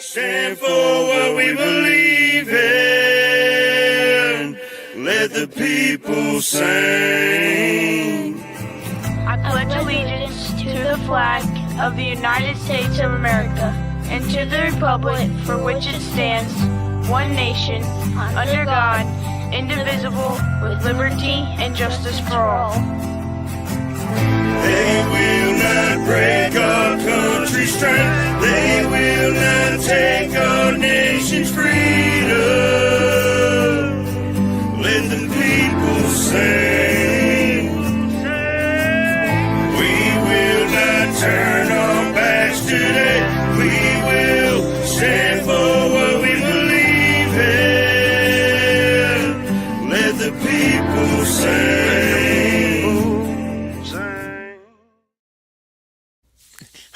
Stand for what we believe in. Let the people sing. I pledge allegiance to the flag of the United States of America and to the republic for which it stands, one nation, under God, indivisible, with liberty and justice for all. They will not break our country's strength. They will not take our nation's freedom. Let the people sing. We will not turn our backs today. We will stand for what we believe in. Let the people sing.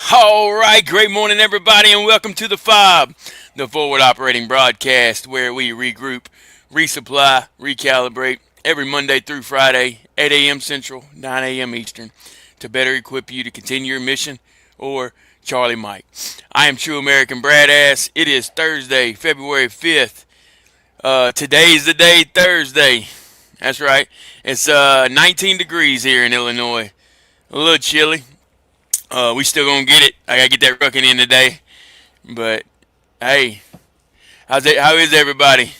All right, great morning, everybody, and welcome to the F.O.B, the Forward Operating Broadcast, where we regroup, resupply, recalibrate every Monday through Friday, 8 a.m. Central, 9 a.m. Eastern, to better equip you to continue your mission, or Charlie Mike. I am True American Bradass. It is Thursday, February 5th. Today's the day, Thursday. That's right. It's 19 degrees here in Illinois. A little chilly. We still gonna get it. I gotta get that rucking in today. But hey, how is everybody?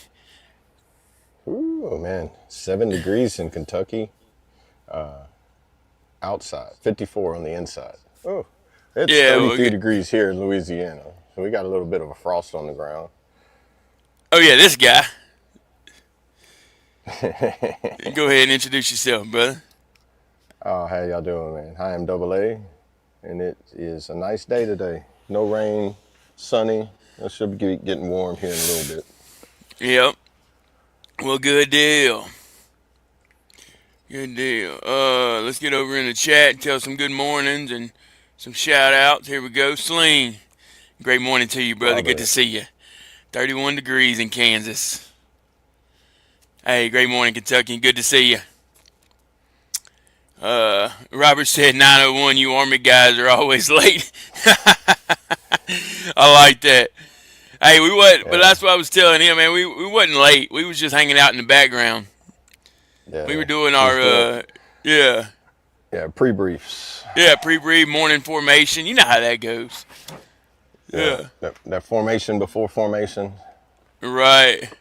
Ooh, man, 7 degrees in Kentucky. Outside, 54 on the inside. Oh, it's 33 degrees here in Louisiana. So we got a little bit of a frost on the ground. Oh yeah, this guy. Go ahead and introduce yourself, brother. How y'all doing, man? I am Double A. And it is a nice day today. No rain, sunny. It should be getting warm here in a little bit. Yep. Well, good deal. Good deal. Let's get over in the chat and tell some good mornings and some shout outs. Here we go. Sling. Great morning to you, brother. Good to see you. 31 degrees in Kansas. Hey, great morning, Kentucky. Good to see you. Robert said 9:01, you Army guys are always late. I like that. Hey, we wasn't, but that's what I was telling him, man. We wasn't late. We was just hanging out in the background. Yeah, we were doing our, Yeah, pre-briefs. Yeah, pre-brief, morning formation. You know how that goes. Yeah. That formation before formation. Right.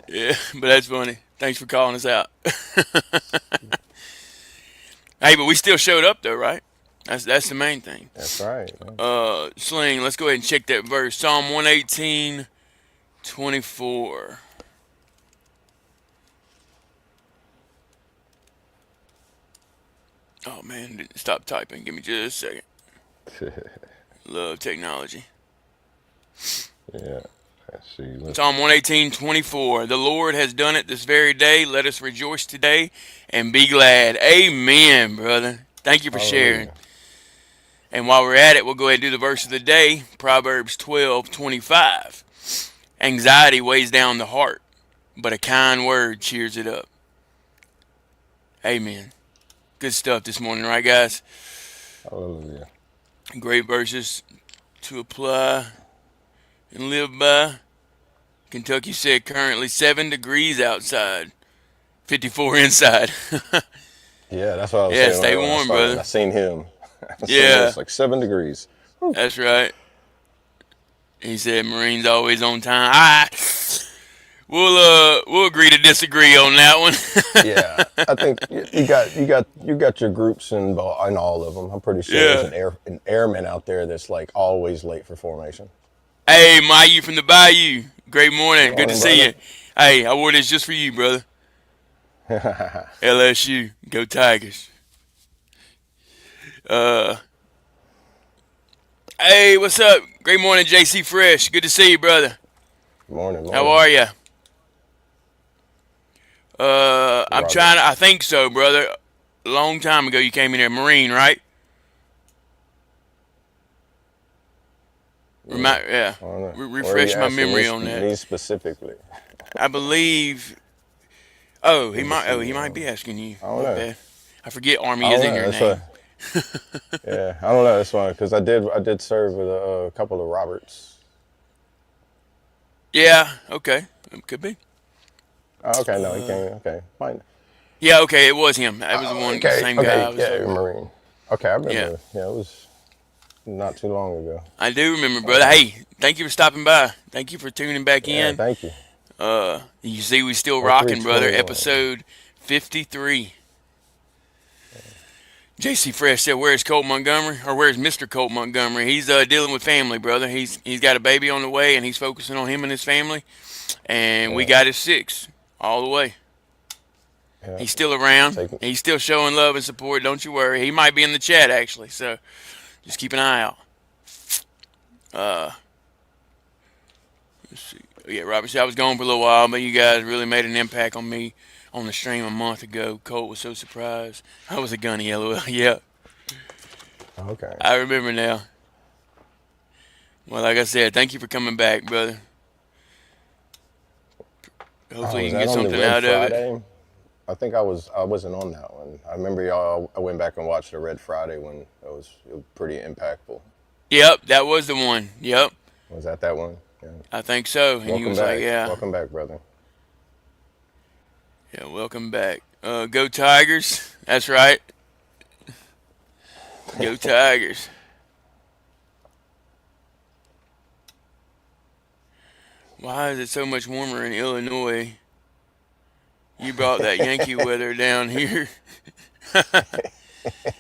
Yeah, but that's funny. Thanks for calling us out. Hey, but we still showed up though, right? That's the main thing. That's right. Sling, let's go ahead and check that verse. Psalm 118:24. Oh man, stop typing. Give me just a second. Love technology. Yeah. Let's see. Psalm 118:24. The Lord has done it this very day. Let us rejoice today and be glad. Amen, brother. Thank you for sharing. And while we're at it, we'll go ahead and do the verse of the day. Proverbs 12:25. Anxiety weighs down the heart, but a kind word cheers it up. Amen. Good stuff this morning, right, guys? Hallelujah. Great verses to apply and live by. Kentucky said currently 7 degrees outside, 54 inside. Yeah, that's what I was saying. Yeah, stay warm, brother. I seen him. Yeah. It's like 7 degrees. Whew. That's right. He said Marine's always on time. All right. We'll agree to disagree on that one. Yeah, I think you got your groups in all of them. I'm pretty sure there's an airman out there that's like always late for formation. Hey, Mayu from the Bayou. Great morning. Good to see brother. you. Hey, I wore this just for you, brother. LSU. Go Tigers. Hey, what's up? Great morning, JC Fresh. Good to see you, brother. Morning. How are you? I'm trying to, I think so, brother. A long time ago you came in here, Marine, right? Refresh my memory on that. Me specifically. I believe. He might be asking you. I don't know. I forget Army is in your name. Yeah, I don't know. That's why, because I did serve with a couple of Roberts. Yeah. Okay. Could be. Oh, okay, no, he came. Okay, fine. Yeah. Okay. It was him. That was the Oh, one, okay, same guy okay, I was yeah, talking about. Marine. Okay, I Yeah. remember. Yeah, it was not too long ago. I do remember, brother. Okay. Hey, thank you for stopping by. Thank you for tuning back Yeah, in. thank you. You see, we still Oh, three rocking, brother. twenty-one. Episode 53. JC Fresh said, "Where's Colt Montgomery? Or where's Mr. Colt Montgomery? He's dealing with family, brother. He's got a baby on the way, and he's focusing on him and his family. And we Yeah, got his six all the way. yeah. He's still around. Taking. He's still showing love and support. Don't you worry. He might be in the chat actually. So just keep an eye out. Uh, let's see. Yeah, Robert said I was gone for a little while, but you guys really made an impact on me on the stream a month ago. Colt was so surprised. I was a gunny, LOL. Yeah, Okay. I remember now. Well, like I said, thank you for coming back, brother. Oh, Hopefully you was can that get on the something Red out of it. Friday? I think I wasn't on that one. I remember y'all. I went back and watched the Red Friday one. It was pretty impactful. Yep, that was the one. Yep, Was that one? Yeah. I think so. And he Welcome was like, back. yeah, Welcome back, brother. yeah, welcome back. Go Tigers. That's right. Go Tigers. Why is it so much warmer in Illinois? You brought that Yankee weather down here.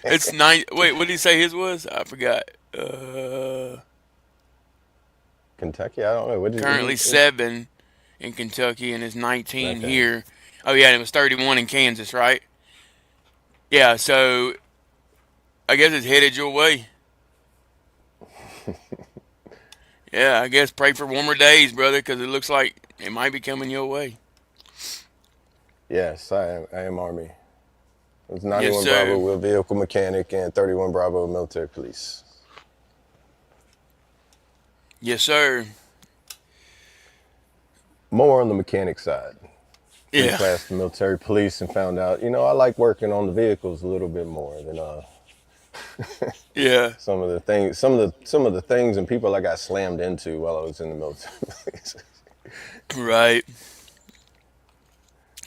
It's nine. Wait, what did he say his was? I forgot. Kentucky. I don't know. Currently 7 in Kentucky and it's 19 Okay. here. Oh yeah, and it was 31 in Kansas, right? Yeah, so I guess it's headed your way. Yeah, I guess pray for warmer days, brother, because it looks like it might be coming your way. Yes, I am. I am Army. It's Yes, 91 Bravo, sir. wheel vehicle mechanic, and 31 Bravo, military police. Yes, sir. More on the mechanic side. Yeah. Reclassed the military police and found out, I like working on the vehicles a little bit more than Yeah. some of the things and people I got slammed into while I was in the military police. Right.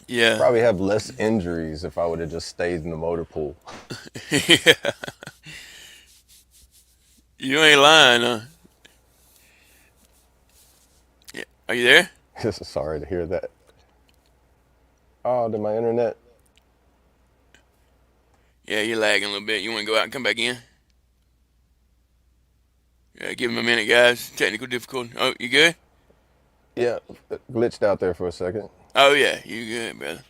Yeah. Probably have less injuries if I would have just stayed in the motor pool. Yeah. You ain't lying, huh? Yeah. Are you there? Sorry to hear that. Oh, did my internet? Yeah, you're lagging a little bit. You want to go out and come back in? Yeah, give him a minute, guys. Technical difficulty. Oh, you good? Yeah, glitched out there for a second. Oh, yeah. You good, brother.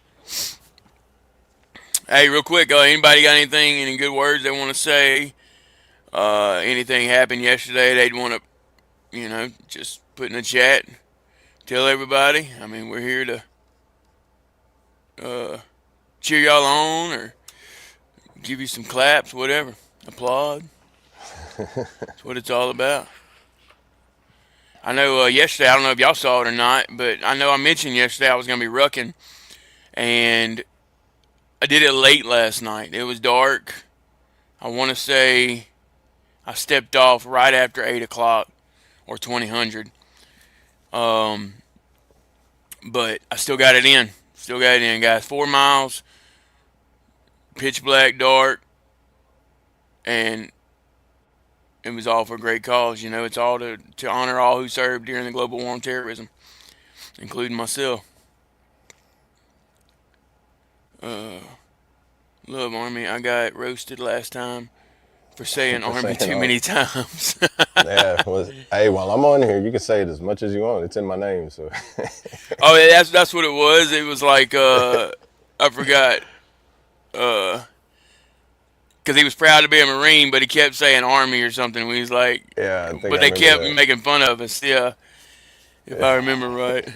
Hey, real quick, anybody got anything, any good words they want to say? Anything happened yesterday they'd want to, just put in the chat. Tell everybody. I mean, we're here to cheer y'all on or give you some claps, whatever. Applaud. That's what it's all about. I know yesterday, I don't know if y'all saw it or not, but I know I mentioned yesterday I was going to be rucking, and I did it late last night. It was dark. I want to say I stepped off right after 8 o'clock or 2000. But I still got it in. Still got it in, guys. 4 miles, pitch black, dark, and it was all for a great cause. It's all to honor all who served during the global war on terrorism, including myself. Love Army. I got roasted last time for saying For Army saying too many times. Yeah, hey, while I'm on here, you can say it as much as you want. It's in my name, so. Oh, yeah, that's what it was. It was like I forgot. Because he was proud to be a Marine, but he kept saying Army or something. We was like, Yeah, I think but I they remember kept that. making fun of us. Yeah, if I remember right.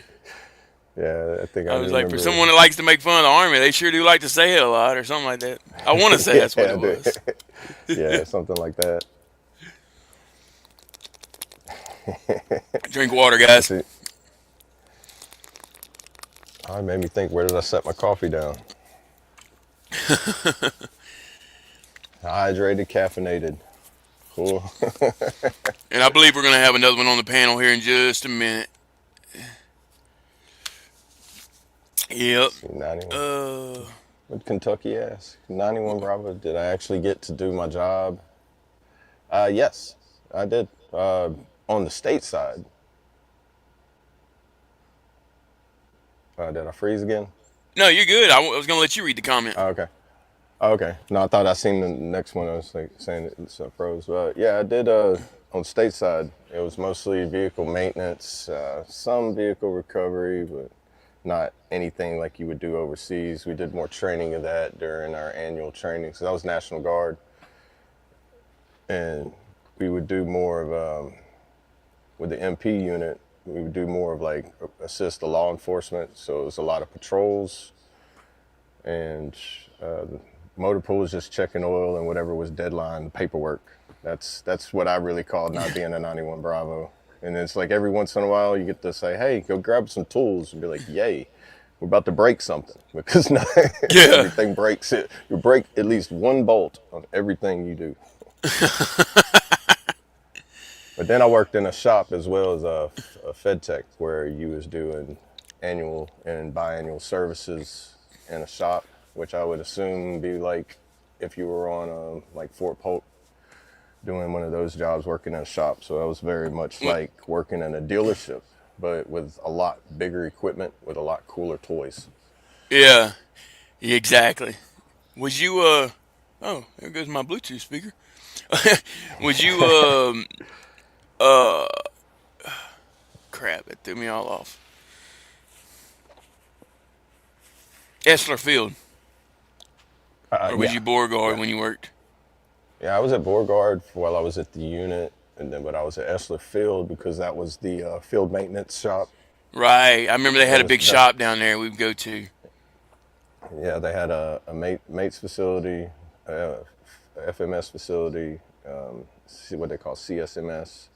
Yeah, I think I I was like, for remember. someone that likes to make fun of the Army, they sure do like to say it a lot or something like that. I want to say that's what Yeah, it was. Yeah, something like that. Drink water, Let's guys. see. Oh, it made me think, where did I set my coffee down? Hydrated, caffeinated. Cool. And I believe we're going to have another one on the panel here in just a minute. Yep. See, 91. Uh, What Kentucky ask? 91 Bravo. Did I actually get to do my job? Yes, I did. On the state side. Did I freeze again? no, you're good. I was gonna let you read the comment. Okay. Okay. No, I thought I seen the next one. I was like saying it's froze. But yeah, I did. On state side, it was mostly vehicle maintenance, some vehicle recovery, but not anything like you would do overseas. We did more training of that during our annual training. So that was National Guard, and we would do more of with the MP unit. We would do more of like assist the law enforcement. So it was a lot of patrols, and the motor pool was just checking oil and whatever was deadline paperwork. That's what I really called not being a 91 Bravo. And it's like every once in a while you get to say, hey, go grab some tools and be like, yay, we're about to break something. Because now Yeah. everything breaks it. You break at least one bolt on everything you do. But then I worked in a shop as well as a Fed Tech where you was doing annual and biannual services in a shop, which I would assume be like if you were on like Fort Polk doing one of those jobs working in a shop. So that was very much like working in a dealership, but with a lot bigger equipment with a lot cooler toys. Yeah. Exactly. Was you Oh, there goes my Bluetooth speaker. Was you uh crap, it threw me all off. Essler Field. Or was Yeah, you Beauregard yeah. when you worked? Yeah, I was at Beauregard while I was at the unit, but I was at Essler Field because that was the field maintenance shop. Right. I remember they had That a was big shop down there we'd go to. Yeah, they had a mates facility, FMS facility, see what they call CSMS,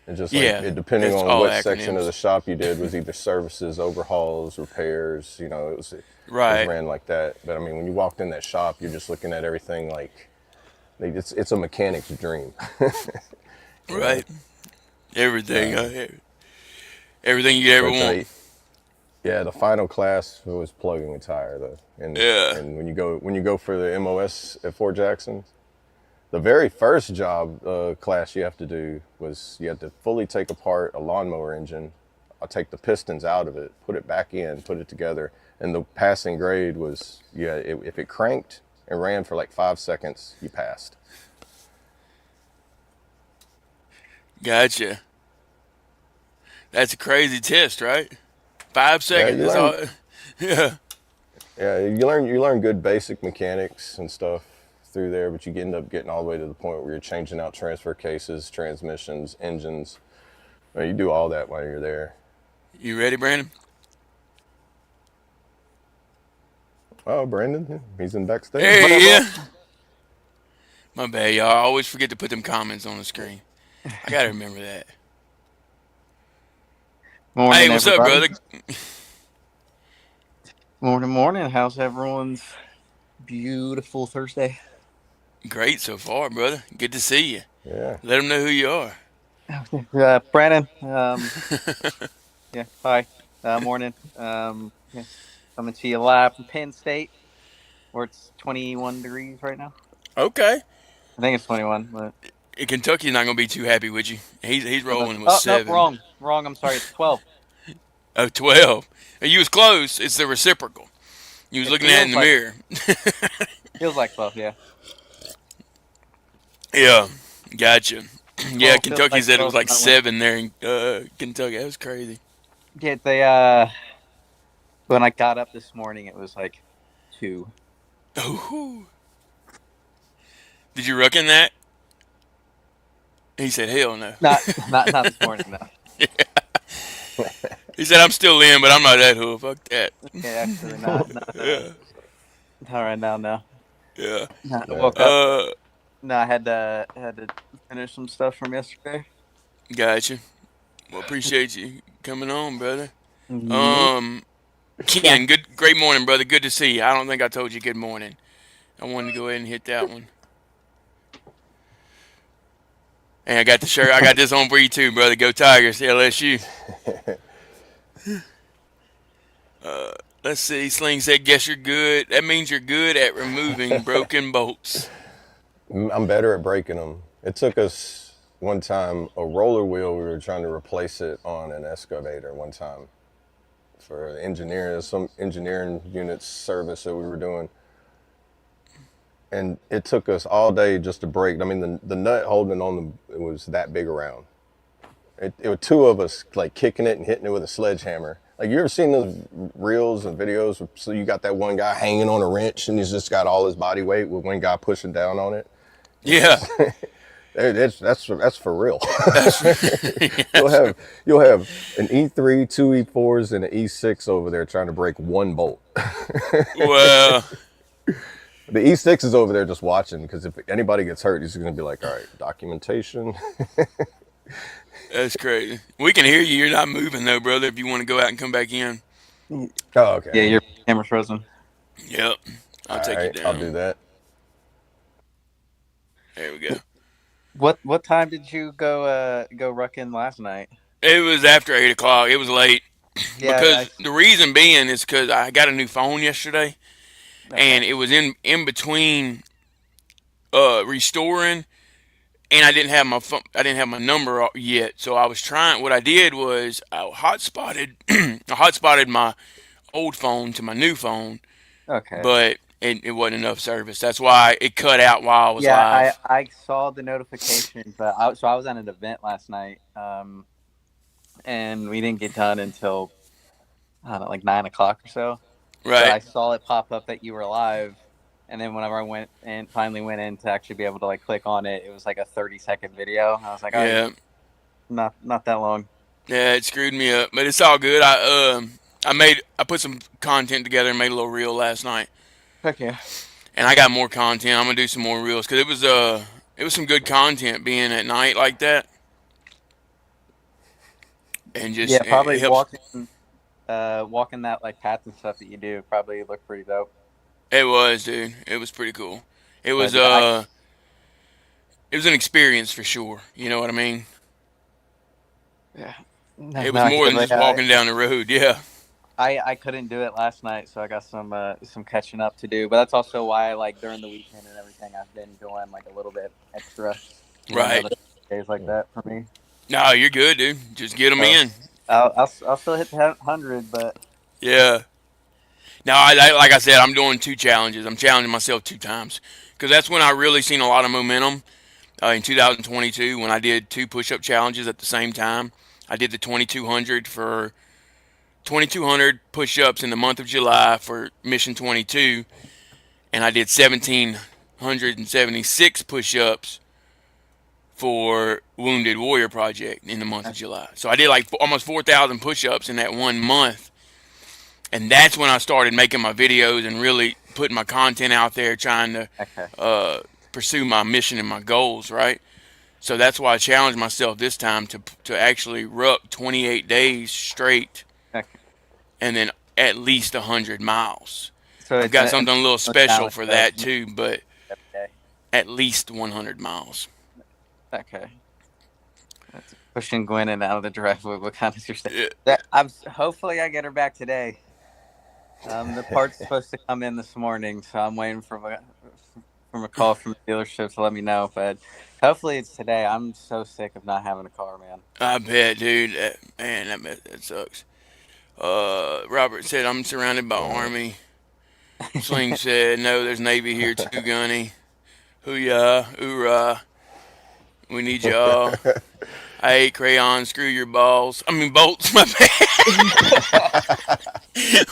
and just like Yeah. it, depending It's on all what section of acronyms. the shop you did was either services, overhauls, repairs. It was Right. ran like that. But I mean, when you walked in that shop, you're just looking at everything like it's a mechanic's dream. you know. Right. Everything. Uh, Everything you could ever but want. yeah, the final class was plugging a tire though, and Yeah. and when you go for the MOS at Fort Jackson. The very first job class you have to do was you have to fully take apart a lawnmower engine. I'll take the pistons out of it, put it back in, put it together. And the passing grade was, if it cranked and ran for like 5 seconds, you passed. Gotcha. That's a crazy test, right? 5 Yeah, seconds. you That's learn. all. Yeah. Yeah, you learn good basic mechanics and stuff through there, but you end up getting all the way to the point where you're changing out transfer cases, transmissions, engines. You do all that while you're there. You ready, Brandon? Oh, Brandon, he's in backstage. What up, Hey, bro? yeah. My bad, y'all. I always forget to put them comments on the screen. I gotta remember that. Hey, Morning, what's up, everybody. brother? Morning, morning. How's everyone's beautiful Thursday? Great so far, brother. Good to see you. Yeah. Let them know who you are. Brandon. Yeah. Hi. Morning. Yeah. Coming to you live from Penn State, where it's 21 degrees right now. Okay. I think it's 21, but Kentucky's not gonna be too happy with you. He's rolling with oh no, 7. wrong. I'm sorry. It's 12. Oh, 12. You was close. It's the reciprocal. You was It looking at it in feels the like mirror. feels like 12. Yeah. Yeah, gotcha. Yeah, 12 feels Kentucky like said it 12 was like when I went. 7 there in Kentucky. That was crazy. Yeah. When I got up this morning, it was like 2. Ooh. Did you reckon that? He said, hell no. Not this morning. No. He said, I'm still in, but I'm not that hood. Fuck that. Yeah, actually not. Yeah, All right, now, no. yeah. No, I Yeah. woke up. Uh, No, I had to finish some stuff from yesterday. Gotcha. Well, appreciate you coming on, brother. Yeah. Ken, great morning, brother. Good to see you. I don't think I told you good morning. I wanted to go ahead and hit that one. And I got the shirt. I got this on for you too, brother. Go Tigers, LSU. Let's see. Sling said, "Guess you're good." That means you're good at removing broken bolts. I'm better at breaking them. It took us one time a roller wheel. We were trying to replace it on an excavator one time for engineering, some engineering unit service that we were doing, and it took us all day just to break. I mean, the nut holding on it was that big around. It was two of us like kicking it and hitting it with a sledgehammer. Like you ever seen those reels and videos? So you got that one guy hanging on a wrench and he's just got all his body weight with one guy pushing down on it. Yeah, That's for real. that's you'll that's have you'll have an E3, two E4s, and an E6 over there trying to break one bolt. well, The E6 is over there just watching because if anybody gets hurt, he's going to be like, "All right, documentation." that's crazy. We can hear you. You're not moving though, brother. If you want to go out and come back in, Oh, okay. Yeah, your camera's frozen. yep, All I'll take you right, I'll do down. that. There we go. What time did you go rucking last night? It was after 8 o'clock. It was late Yeah, because the reason being is because I got a new phone yesterday, okay. and it was in between restoring, and I didn't have my phone, I didn't have my number yet. So I was trying. What I did was I hotspotted I hotspotted my old phone to my new phone, Okay. but it wasn't enough service. That's why it cut out while I was Yeah, live. I saw the notification, but I was at an event last night, and we didn't get done until I don't know, like 9 o'clock or so. But Right. I saw it pop up that you were live, and then whenever I went and finally went in to actually be able to like click on it, it was like a 30-second video. I was like, oh, Yeah. not that long. Yeah. It screwed me up, but it's all good. I put some content together and made a little reel last night, Heck yeah. and I got more content. I'm gonna do some more reels because it was some good content being at night like that, and just Yeah, it probably helps. walking that like path and stuff that you do probably look pretty dope. It was, dude. It was pretty cool. It was But yeah, I uh it was an experience for sure. You know what I mean? yeah. It No, was I more feel than like just walking down the road. Yeah. I couldn't do it last night, so I got some catching up to do. But that's also why like during the weekend and everything, I've been doing like a little bit extra. I know Right. that days like that for me. No, you're good, dude. Just get them So in. I'll still hit the 100, but Yeah. Now, like I said, I'm doing two challenges. I'm challenging myself 2 times because that's when I really seen a lot of momentum in 2022 when I did 2 push-up challenges at the same time. I did the 2200 for 2200 push-ups in the month of July for Mission 22, and I did 1776 push-ups for Wounded Warrior Project in the month of July. So I did like almost 4,000 push-ups in that 1 month, and that's when I started making my videos and really putting my content out there, trying to okay, pursue my mission and my goals. Right. So that's why I challenged myself this time to actually ruck 28 days straight, okay. and then at least 100 miles. So I've it's got something a little a special challenge for of that too, but every day. at least 100 miles. Okay. That's pushing Gwen out of the driveway. What kind of your Yeah. that hopefully I get her back today. The part's supposed to come in this morning, so I'm waiting for from a call from the dealership to let me know. But hopefully it's today. I'm so sick of not having a car, man. I bet, dude. Man, that sucks. Robert said, I'm surrounded by Army. Sling said, no, there's Navy here too, Gunny. Hoo-yah, hoorah. We need y'all. I hate crayons, screw your balls. I mean, bolts, my bad.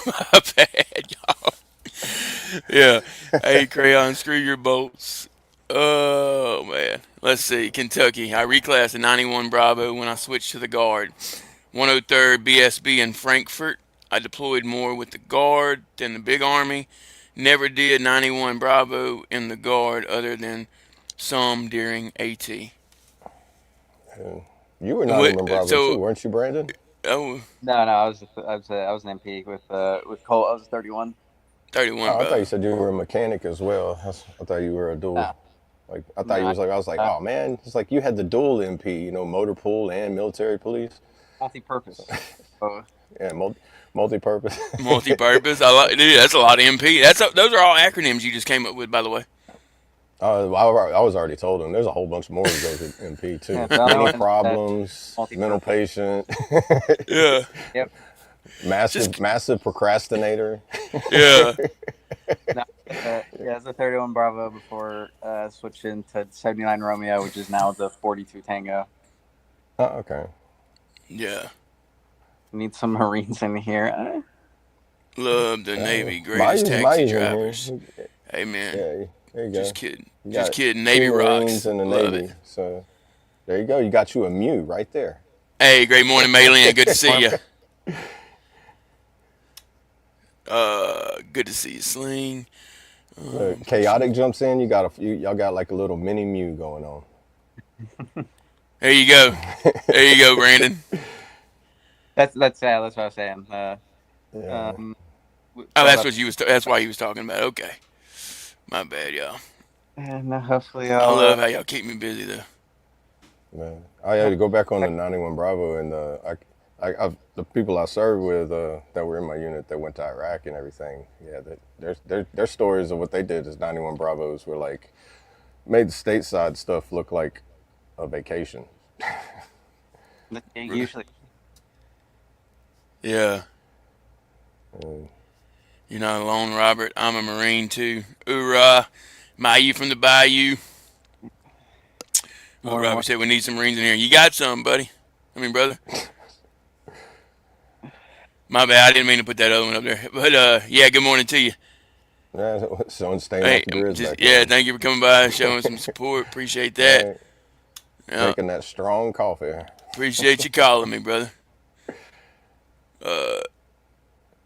My bad, y'all. Yeah, I hate crayons, screw your bolts. Oh, man. Let's see. Kentucky. I reclassed a 91 Bravo when I switched to the Guard. 103rd BSB in Frankfurt. I deployed more with the Guard than the Big Army. Never did 91 Bravo in the Guard other than some during AT. You were not even Bravo too, So, weren't you, Brandon? oh, No, I was an MP with Cole. I was 31. 31 Oh, I thought you Bravo. said you were a mechanic as well. I thought you were a dual. No, Like I no, was like, uh, oh man, it's like you had the dual MP, motor pool and military police. multi-purpose. So, Yeah, multi-purpose. Multi-purpose. I like, dude. That's a lot of MP. Those are all acronyms you just came up with, by the way. I was already told them. There's a whole bunch more that goes with MP yeah, too. the other Many one said problems, mental multi-purpose. patient, Yeah. Yep. Just massive procrastinator. yeah. No, it's a 31 Bravo before switching to 79 Romeo, which is now the 42 Tango. Oh, okay. Yeah. Need some Marines in here. Love the Navy. Greatest Maya's taxi in drivers. here. Hey man. Yeah, there you Just go. kidding. You Just got kidding. 2 Navy Marines rocks. and the Love Navy. it. So there you go. You got you a Mew right there. Hey, great morning, Maylin. Good to see you. Good to see you, Sling. Look, Chaotic jumps in. Y'all got like a little mini Mew going on. There you go. There you go, Brandon. That's what I was saying. Yeah. Oh, that's what you was. That's why he was talking about. Okay, my bad, y'all. And hopefully I love how y'all keep me busy though. Man, I had to go back on the 91 Bravo, and the people I served with that were in my unit that went to Iraq and everything. Yeah, their stories of what they did as 91 Bravos were like made the stateside stuff look like a vacation. usually. Yeah. You're not alone, Robert. I'm a Marine too. Hoorah. Mayu from the Bayou. Oh, Robert said we need some Marines in here. You got some, buddy. I mean, brother. My bad. I didn't mean to put that other one up there. But, yeah, good morning to you. Yeah, someone staying Hey, off the grids back yeah, there. thank you for coming by and showing some support. Appreciate that. Right. Yeah, Drinking that strong coffee. appreciate you calling me, brother.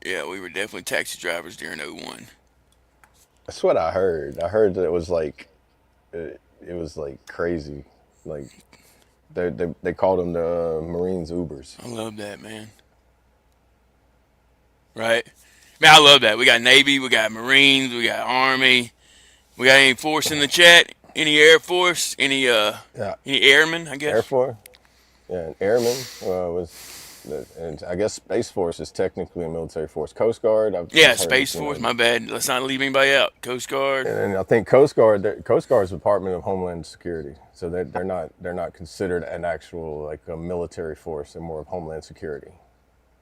Yeah, we were definitely taxi drivers during '01. That's what I heard. I heard that it was like crazy. Like they called them the Marines Ubers. I love that, man. Right? Man, I love that. We got Navy, we got Marines, we got Army. We got any force in the chat? Any Air Force? Any Yeah. airmen, I guess? Air Force. Yeah, and Airmen and I guess Space Force is technically a military force. Coast Guard. Yeah, Space Force. My bad. Let's not leave anybody out. Coast Guard. And I think Coast Guard is Department of Homeland Security, so they're not considered an actual like a military force. They're more of Homeland Security.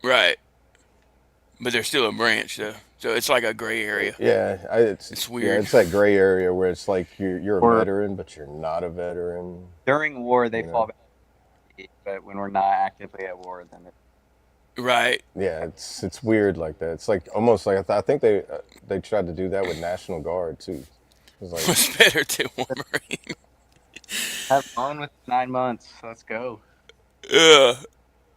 Right. But they're still a branch, though. So it's like a gray area. Yeah, It's weird. Yeah, it's that gray area where it's like you're a veteran, but you're not a veteran. During war, they fall back. But when we're not actively at war, then Right. Yeah, it's weird like that. It's like almost like I think they tried to do that with National Guard too. It's like What's better to a Marine? have fun with 9 months. Let's go. Yeah.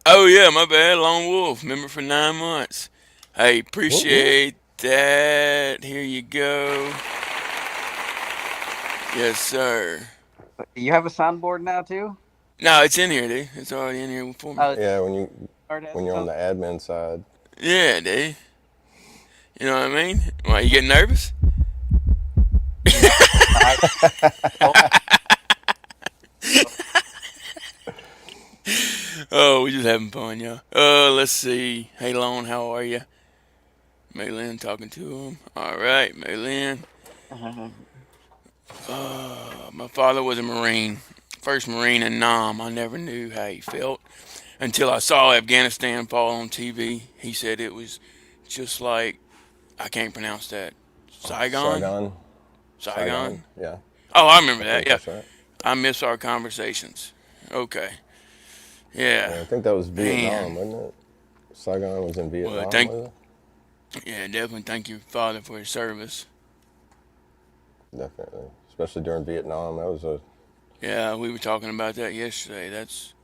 Oh, yeah, my bad. Lone Wolf. Member for 9 months. Hey, appreciate that. Here you go. Yes, sir. Do you have a soundboard now too? No, it's in here, dude. It's already in here for me. yeah, when you're on the admin side. Yeah, dude. You know what I mean? Why, you getting nervous? Oh, we just having fun, y'all. Let's see. Hey, Lone, how are you? Maylin talking to him. All right, Maylin. My father was a Marine. First Marine in Nam. I never knew how he felt until I saw Afghanistan fall on TV. He said it was just like, I can't pronounce that. Saigon? Saigon? Yeah. Oh, I remember that. Yeah. That's right. I miss our conversations. Okay. Yeah. I think that was Vietnam, Man. wasn't it? Saigon was in Vietnam, Well, was it? Yeah, definitely thank your father for his service. Definitely. Especially during Vietnam. That was a... Yeah, we were talking about that yesterday. That's...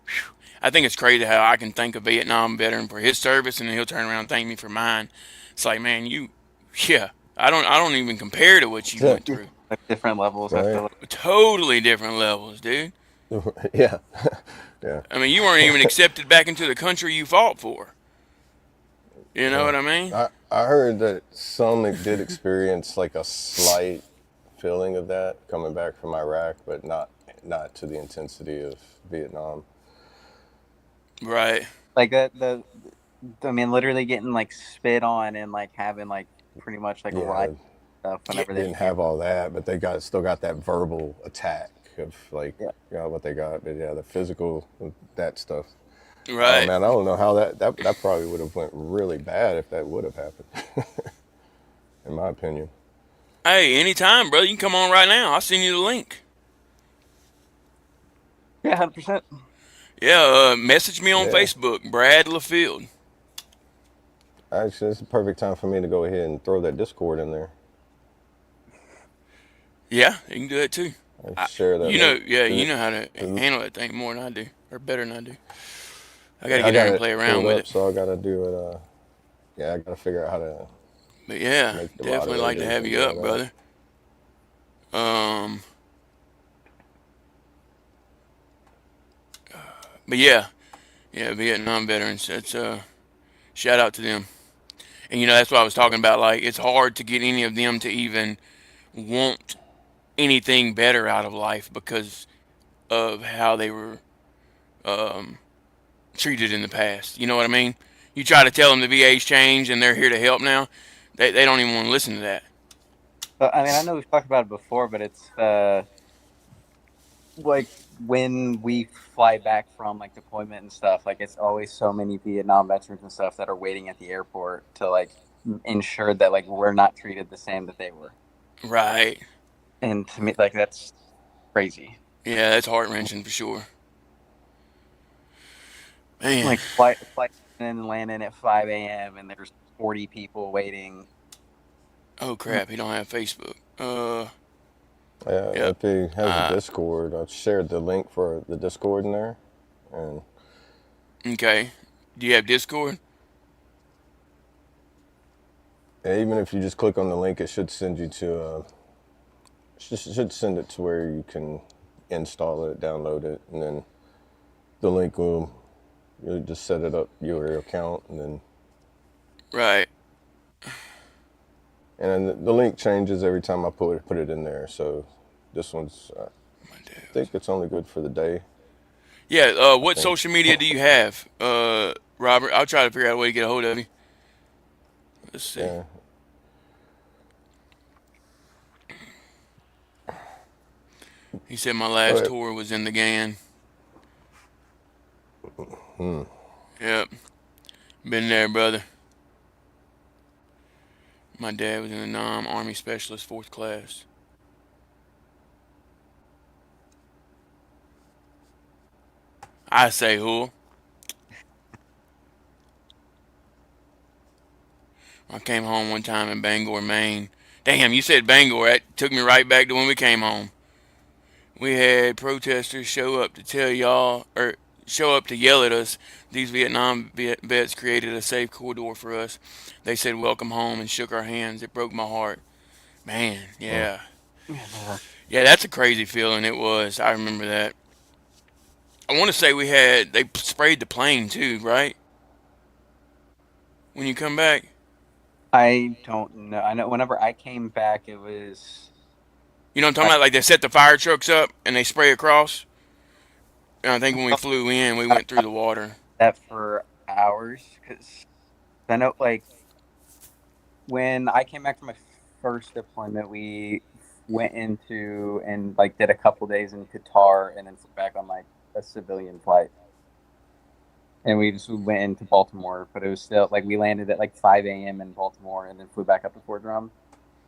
Whew. I think it's crazy how I can thank a Vietnam veteran for his service and then he'll turn around and thank me for mine. It's like, man, I don't even compare to what you went through. Like different levels. Right. I feel like. Totally different levels, dude. yeah. Yeah. I mean, you weren't even accepted back into the country you fought for. You know what I mean? I heard that some did experience like a slight feeling of that coming back from Iraq, but not to the intensity of Vietnam. Right. Like I mean, literally getting like spit on and like having like pretty much like riot Yeah, stuff Yeah. whenever they didn't came. have all that, but they got still got that verbal attack of like, Yeah. what they got. But yeah, the physical, that stuff. Oh Right. man, I don't know how that probably would have went really bad if that would have happened, in my opinion. Hey, anytime, brother. You can come on right now. I'll send you the link. Yeah, 100%. Yeah, message me on Yeah, Facebook, Brad LaField. actually, it's a perfect time for me to go ahead and throw that Discord in there. Yeah, you can do that too. I share that You know, link. yeah, you To know how to the, handle that thing more than I do, or better than I do. I got to yeah, I get there got and it play pulled around with up, it. so I got to do it. Yeah, I got to figure out how to But yeah, make the definitely like to moderators have and you do all up, that. brother. Um, but yeah, yeah, Vietnam veterans. That's shout out to them. And that's what I was talking about. Like it's hard to get any of them to even want anything better out of life because of how they were um, treated in the past. You know what I mean? You try to tell them the VA's changed and they're here to help now. They don't even want to listen to that. But I mean, I know we've talked about it before, but it's like when we fly back from like deployment and stuff, like it's always so many Vietnam veterans and stuff that are waiting at the airport to like ensure that like we're not treated the same that they were. Right. And to me, like that's crazy. Yeah, that's heart wrenching for sure. Man. Like flight and landing at 5 a.m. and there's 40 people waiting. Oh crap, he don't have Facebook. Yeah, Yep. if he has a Uh, Discord, I've shared the link for the Discord in there, and okay. Do you have Discord? even if you just click on the link, it should send you to should send it to where you can install it, download it, and then the link will you'll just set it up your account, Right. and then the link changes every time I put it in there. So this one's My dad I was- think it's only good for the day. Yeah. I What think. social media do you have, Robert? I'll try to figure out a way to get a hold of you. Let's see. Yeah. He said my Go last ahead. tour was in the GAN. Hmm. Yep. Been there, brother. My dad was in the Nam Army Specialist 4th class. I say who? I came home one time in Bangor, Maine. Damn, you said Bangor. That took me right back to when we came home. We had protesters show up to tell y'all, or show up to yell at us. These Vietnam vets created a safe corridor for us. They said welcome home and shook our hands. It broke my heart. Man, Mm. yeah. Yeah. Yeah, that's a crazy feeling. It was. I remember that. I want to say they sprayed the plane too, right? When you come back? I don't know. I know whenever I came back, it was You know what I'm talking I about? Like they set the fire trucks up and they spray across. And I think when we felt flew in, we like went through the water. that for hours because I know like when I came back from my first deployment, we went into and like did a couple days in Qatar and then flew back on like a civilian flight. And we just went into Baltimore, but it was still like we landed at like 5 a.m. in Baltimore and then flew back up to Fort Drum.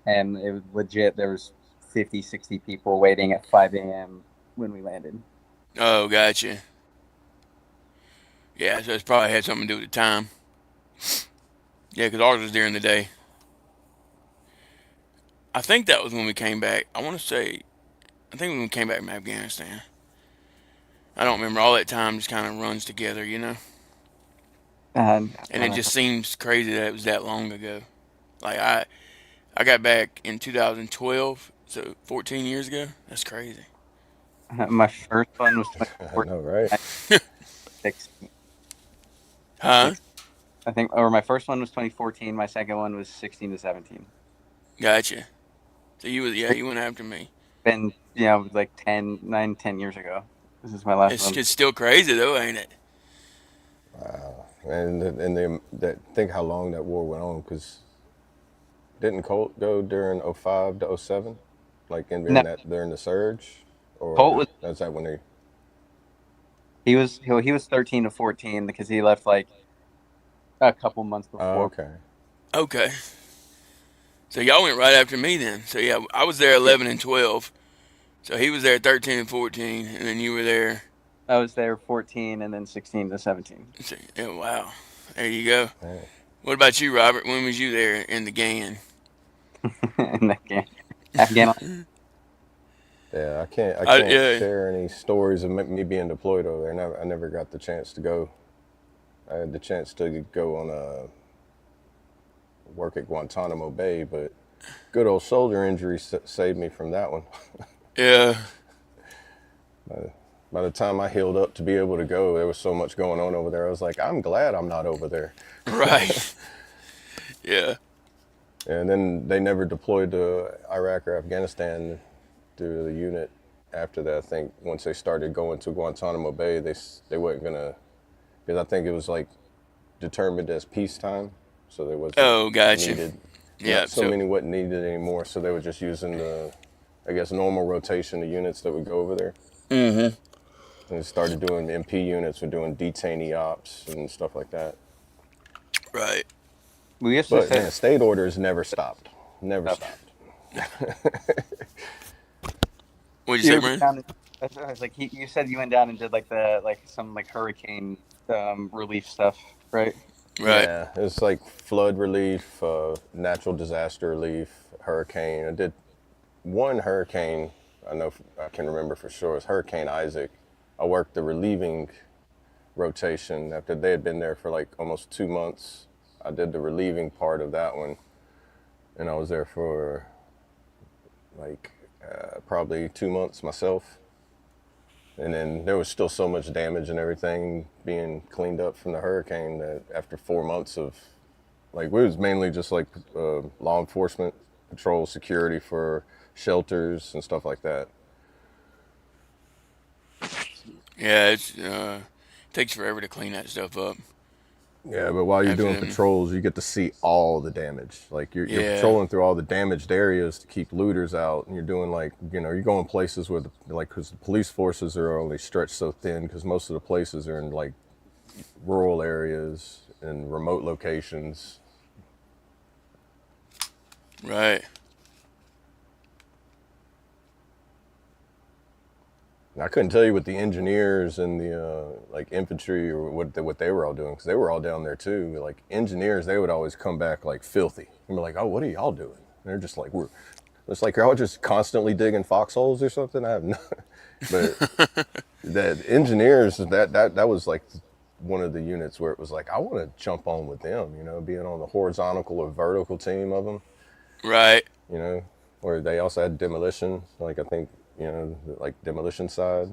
And it was legit. There was 50, 60 people waiting at 5 a.m. when we landed. Oh, gotcha. Yeah, so it's probably had something to do with the time. Yeah, because ours was during the day. I think that was when we came back. I think when we came back from Afghanistan. I don't remember. All that time just kind of runs together, you know? And And it just seems crazy that it was that long ago. Like, I got back in 2012, so 14 years ago. That's crazy. my first one was I know, right? 2016. Huh? Six, I think, or my first one was 2014. My second one was 16 to 17. Gotcha. So you went after me. Been, like 10, 9, 10 years ago. This is my last It's one. still crazy though, ain't it? That think how long that war went on, because didn't Colt go during '05 to '07, like No, in that during the surge, Colt or was that's that when they? he was 13 to 14 because he left like a couple months Oh, before. okay. Okay. So y'all went right after me then. So yeah, I was there Yeah, 11 and 12. So he was there 13 and 14, and then you were there. I was there 14 and then 16 to 17. So, yeah, wow. There you go. Yeah. What about you, Robert? When was you there in the gang? In that game, Afghan. Yeah, I can't Yeah, share any stories of me being deployed over there. I never got the chance to go. I had the chance to go on a work at Guantanamo Bay, but good old shoulder injury saved me from that one. yeah, By the time I healed up to be able to go, there was so much going on over there. I was like, I'm glad I'm not over there. right. Yeah, And then they never deployed to Iraq or Afghanistan through the unit after that. I think once they started going to Guantanamo Bay, they weren't gonna, because I think it was like determined as peacetime, so there wasn't oh, gotcha. needed. Yeah, Not so so, many wasn't needed anymore, so they were just using the, I guess, normal rotation of units that would go over there. mm-hmm. And they started doing MP units, were doing detainee ops and stuff like that. Right. We used to But say man, state orders never stopped. Never stuff. stopped. What'd you You say, ever been Brian? down? I was like, you said you went down and did like some like hurricane relief stuff, right? Right. Yeah, it's like flood relief, natural disaster relief, hurricane. I did one hurricane. I know I can remember for sure. It's Hurricane Isaac. I worked the relieving rotation after they had been there for like almost 2 months. I did the relieving part of that one, and I was there for like probably 2 months myself. And then there was still so much damage and everything being cleaned up from the hurricane that after 4 months of, like, it was mainly just like law enforcement, patrol, security for shelters and stuff like that. Yeah, it's takes forever to clean that stuff up Yeah, but while you're after doing them. patrols, you get to see all the damage. Like you're Yeah, patrolling through all the damaged areas to keep looters out, and you're doing like, you're going places where because the police forces are only stretched so thin, because most of the places are in like rural areas and remote locations. right. And I couldn't tell you what the engineers and the like infantry or what they were all doing, because they were all down there too. Like engineers, they would always come back like filthy and be like, "Oh, what are y'all doing?" And they're just like, "We're." It's like you're all just constantly digging foxholes or something. I have no, but the engineers, that was like one of the units where it was like, I want to jump on with them, being on the horizontal or vertical team of them, Right. you know, where they also had demolition, like I think, like demolition side.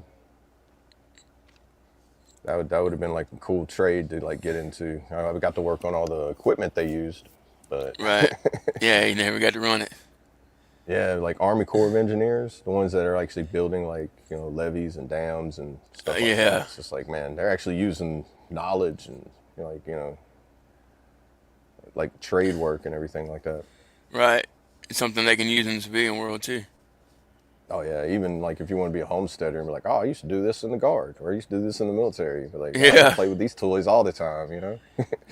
That would have been like a cool trade to like get into. I got to work on all the equipment they used, but Right. Yeah, you never got to run it. yeah, like Army Corps of Engineers, the ones that are actually building like, levees and dams and stuff like that. Yeah. It's just like, man, they're actually using knowledge and, like, like trade work and everything like that. Right. It's something they can use in the civilian world too. Oh yeah, even like if you want to be a homesteader and be like, oh, I used to do this in the guard, or I used to do this in the military. But like, oh, I Yeah. play with these toys all the time,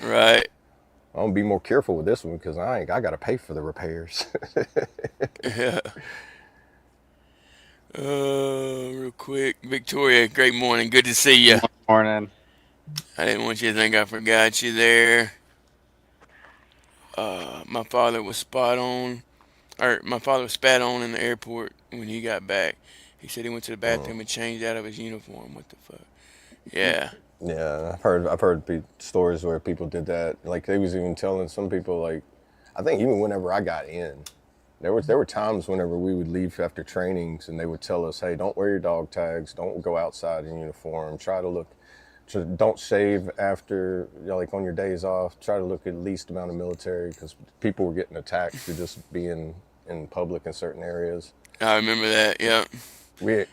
Right. I'm gonna be more careful with this one because I got to pay for the repairs. Yeah. Real quick, Victoria. Great morning. Good to see you. Morning. I didn't want you to think I forgot you there. My father was spot on, or my father was spat on in the airport when he got back. He said he went to the bathroom and changed out of his uniform. What the fuck? Yeah. Yeah, I've heard stories where people did that. Like they was even telling some people, like, I think even whenever I got in, there were times whenever we would leave after trainings and they would tell us, hey, don't wear your dog tags, don't go outside in uniform, don't shave after, like on your days off, try to look at least amount of military, because people were getting attacked for just being in public in certain areas. I remember that. Yeah. We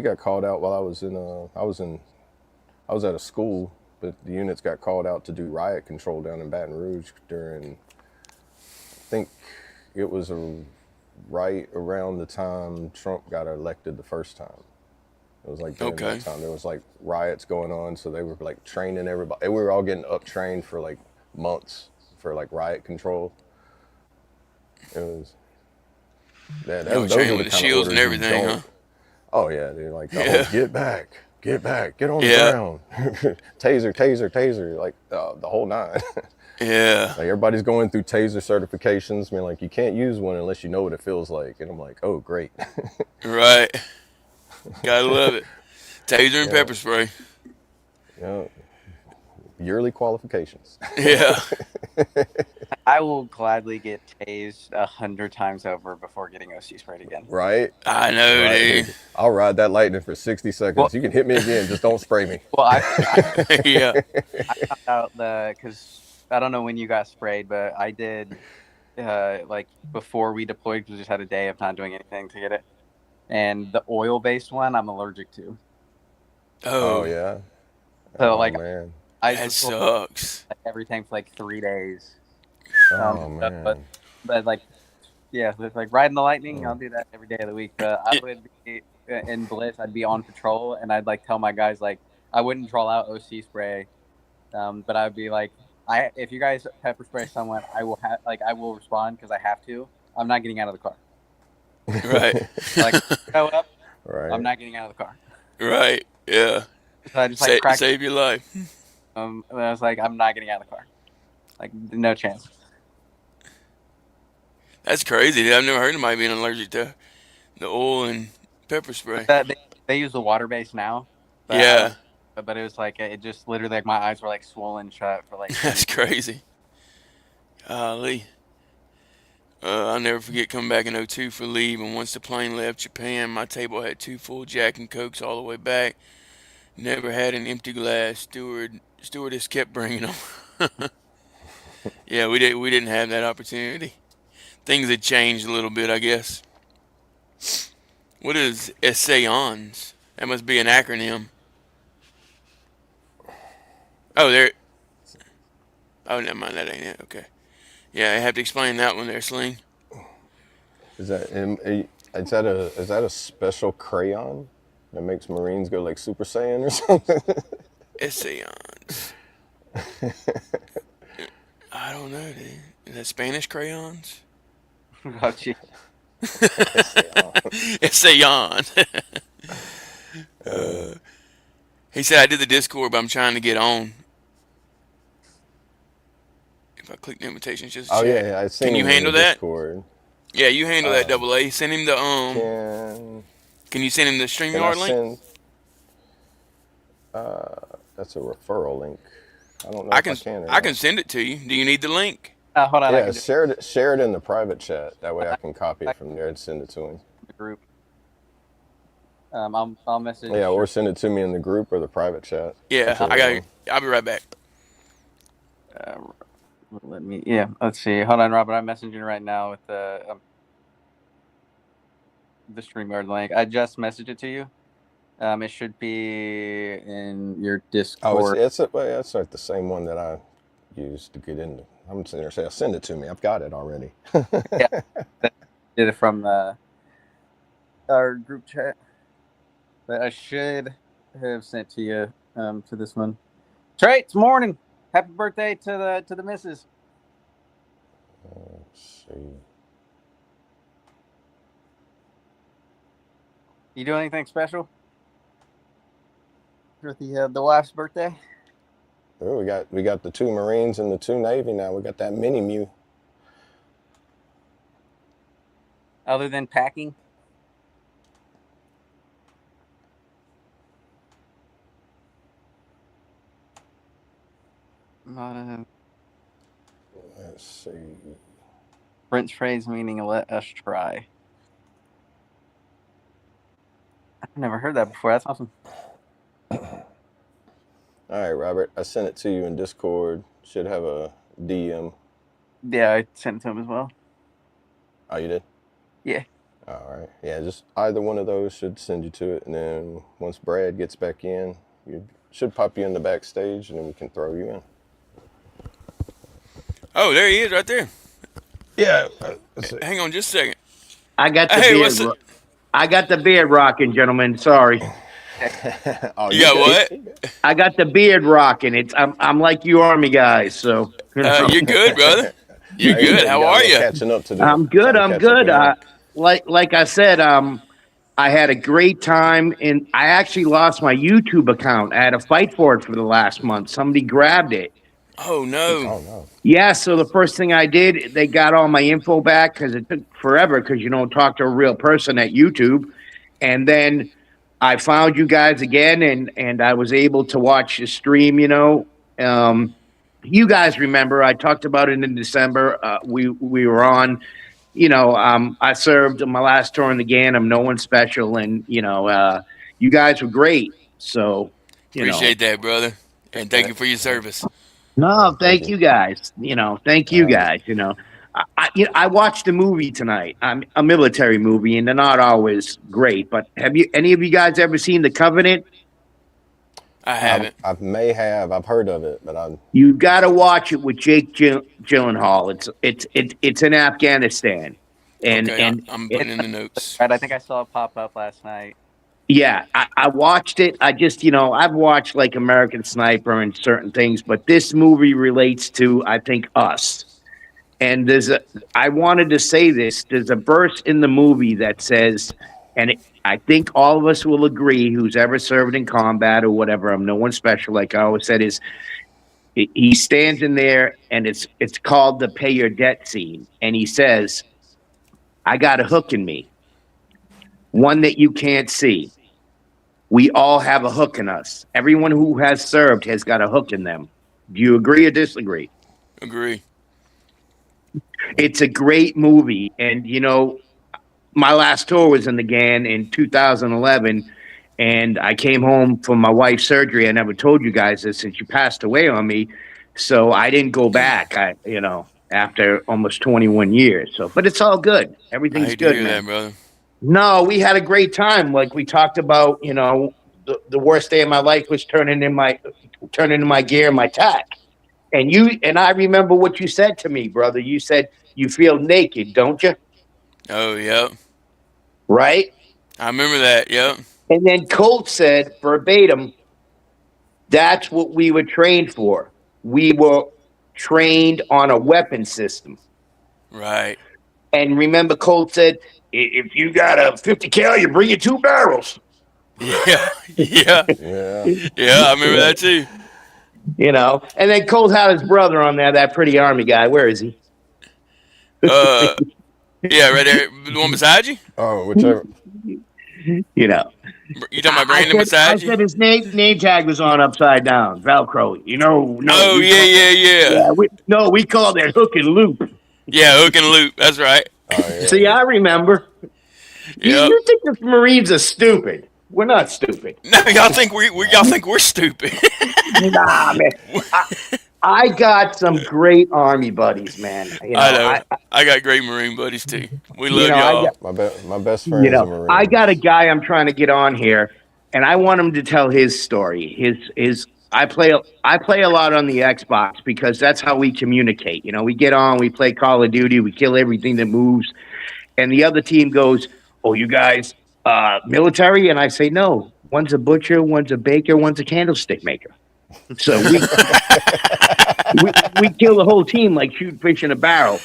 got called out while I was at a school, but the units got called out to do riot control down in Baton Rouge during, I think it was right around the time Trump got elected the first time. It was like during Okay. that time there was like riots going on, so they were like training everybody. We were all getting up trained for like months for like riot control. It was Y'all those are training the with the kind of shields and orders you everything, huh? don't. Oh yeah, they're like the Yeah. whole get back, get on the Yeah. ground, taser, taser, taser, like the whole nine. Yeah. Like everybody's going through taser certifications. I mean, like you can't use one unless you know what it feels like. And I'm like, oh great. Right. Gotta love it. Taser and Yeah, pepper spray. yeah. Yearly qualifications. Yeah. I will gladly get tased 100 times over before getting OC sprayed again. Right? I know, Right. dude. I'll ride that lightning for 60 seconds. Well, You can hit me again, just don't spray me. well, I Yeah. found out because I don't know when you got sprayed, but I did like before we deployed because we just had a day of not doing anything to get it. And the oil-based one, I'm allergic to. Oh Oh, yeah. So Oh like man. I that just sucks. everything for like 3 days. Oh But man. like yeah, it's like riding the lightning. I'll do that every day of the week. But I would be in Blitz. I'd be on patrol, and I'd like tell my guys like I wouldn't draw out OC spray, but I'd be like, if you guys pepper spray someone, I will respond because I have to. I'm not getting out of the car. Right. Like show up, I'm Right. not getting out of the car. Right. Yeah. So I just like crack. Save your life. And I was like, I'm not getting out of the car. Like no chance. That's crazy, dude. I've never heard of anybody being allergic to the oil and pepper spray. They use the water base now. But Yeah. But it was like it just literally like my eyes were like swollen shut for like. That's crazy. Golly. I'll never forget coming back in '02 for leave, and once the plane left Japan, my table had 2 full Jack and Cokes all the way back. Never had an empty glass. Stewardess kept bringing them. Yeah, we didn't have that opportunity. Things had changed a little bit, I guess. What is Essayons? That must be an acronym. Oh, there. Oh, never mind. That ain't it. Okay. Yeah, I have to explain that one there, Sling. Is that a special crayon that makes Marines go like Super Saiyan or something? Essayons. I don't know, dude. Is that Spanish crayons? Oh, gee. Essayons. He said I did the Discord, but I'm trying to get on. If I click the invitation, it's just Oh chat. yeah, I seen Can you him in handle the that? Discord. Yeah, you handle that, Double A. Send him the Can you send him the Can I StreamYard link? send? That's a referral link. I don't know I if can I can. Or I can send it to you. Do you need the link? Hold on, I Yeah, can share it in the private chat. That way I can copy it from there and send it to him. the group. I'll message. Yeah, or send it to me in the group or the private chat. Yeah, Whichever I got one. you. I'll be right back. Let me. Yeah, let's see. Hold on, Robert. I'm messaging you right now with the StreamYard link. I just messaged it to you. It should be in your Oh, Discord. it's like the same one that I used to get into. I'm sitting there saying, send it to me. I've got it already. Yeah, did it from our group chat. But I should have sent to you to this one. Trey, it's morning. Happy birthday to the missus. Let's see. You do anything special for the wife's birthday? Oh, we got the 2 Marines and the 2 Navy now. We got that mini Mew. Other than packing? Let's see. French phrase meaning let us try. I've never heard that before. That's awesome. All right, Robert. I sent it to you in Discord. Should have a DM. Yeah, I sent it to him as well. Oh, you did? Yeah. All right. Yeah, just either one of those should send you to it. And then once Brad gets back in, should pop you in the backstage, and then we can throw you in. Oh, there he is right there. Yeah. Hang on just a second. I got the Hey, beard. what's up? I got the beard rocking, gentlemen. Sorry, Oh, You got what? I got the beard rocking. I'm like you Army guys, so You're good, brother. You're Hey, good. you How got a are little you? Catching up to do. I'm good. Trying to I'm catch good. up in Like I said, I had a great time, and I actually lost my YouTube account. I had to fight for it for the last month. Somebody grabbed it. Oh no. Oh no. Yeah, so the first thing I did, they got all my info back because it took forever because you don't talk to a real person at YouTube. And then I found you guys again, and I was able to watch the stream. You guys remember I talked about it in December. We were on. I served my last tour in the GAN. I'm no one special, and you guys were great. So Appreciate that, brother. And thank you for your service. No, thank you guys. Thank you Yeah. guys. I watched a movie tonight. A military movie, and they're not always great. But have any of you guys ever seen The Covenant? I haven't. I've heard of it, but You got to watch it with Jake Gyllenhaal. It's in Afghanistan, and Okay, and I'm putting in the notes. Right, I think I saw it pop up last night. yeah, I watched it. I just I've watched like American Sniper and certain things, but this movie relates to I think us. And I wanted to say this. There's a verse in the movie that says, I think all of us will agree, who's ever served in combat or whatever. I'm no one special, like I always said. He stands in there, and it's called the pay your debt scene, and he says, "I got a hook in me, one that you can't see. We all have a hook in us. Everyone who has served has got a hook in them. Do you agree or disagree?" Agree. It's a great movie, and my last tour was in the GAN in 2011, and I came home from my wife's surgery. I never told you guys this, and she passed away on me, so I didn't go back. After almost 21 years. So, but it's all good. I Everything's hate to good, hear man. that, brother. No, we had a great time. Like we talked about, the worst day of my life was turning in my gear and my tack. And I remember what you said to me, brother. You said you feel naked, don't you? Oh, yep. Right? I remember that. Yep. And then Colt said verbatim, that's what we were trained for. We were trained on a weapon system. Right. And remember, Colt said, if you got a 50 cal, you bring your 2 barrels. Yeah. Yeah. yeah. Yeah. I remember that too. And then Colt had his brother on there, that pretty Army guy. Where is he? Yeah, right there. The one beside you? Oh, whichever. You talking about Brandon I beside you? said his name tag was on upside down, Velcro. No. Oh, yeah. We call that hook and loop. Yeah, hook and loop. That's right. Oh, yeah. See, I remember. Yep. You think the Marines are stupid? We're not stupid. No, y'all think we're stupid. Nah, man. I got some great Army buddies, man. I know. I got great Marine buddies too. We love y'all. My best friend is a Marine. I got a guy I'm trying to get on here, and I want him to tell his story. I play a lot on the Xbox because that's how we communicate. We get on, we play Call of Duty, we kill everything that moves, and the other team goes, "Oh, you guys military?" And I say, "No, one's a butcher, one's a baker, one's a candlestick maker." So we kill the whole team like shooting fish in a barrel.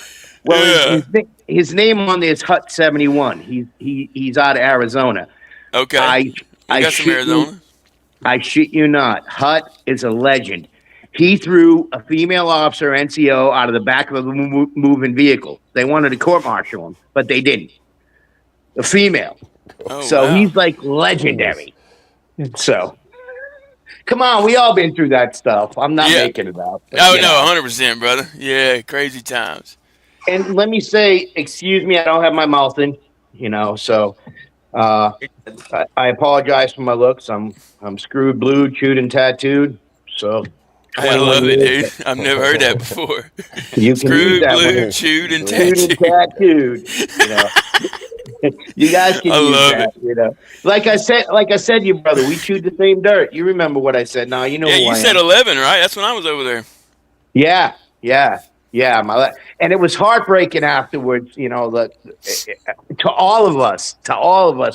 Well, Yeah. his name on there is Hut 71. He's out of Arizona. Okay. We got some Arizona. I shit you not. Hut is a legend. He threw a female officer, NCO, out of the back of a moving vehicle. They wanted to court-martial him, but they didn't. A female. Oh, So wow. he's like legendary. So, come on, we all been through that stuff. I'm not making it up. but, Oh, no, 100%, brother. Yeah, crazy times. And let me say, excuse me, I don't have my mouth in, so I apologize for my looks. I'm screwed, blued, chewed, and tattooed. So I love 21 it, years. dude. I've never heard that before. You can use Screwed, that blue, one. chewed, and Chewed and tattooed. tattooed. You guys can I use love that, it. you know. Like I said, your brother, we chewed the same dirt. You remember what I said? Now you know Yeah, who you I said am. 11, right? That's when I was over there. Yeah, yeah, yeah. And it was heartbreaking afterwards. You know, to all of us,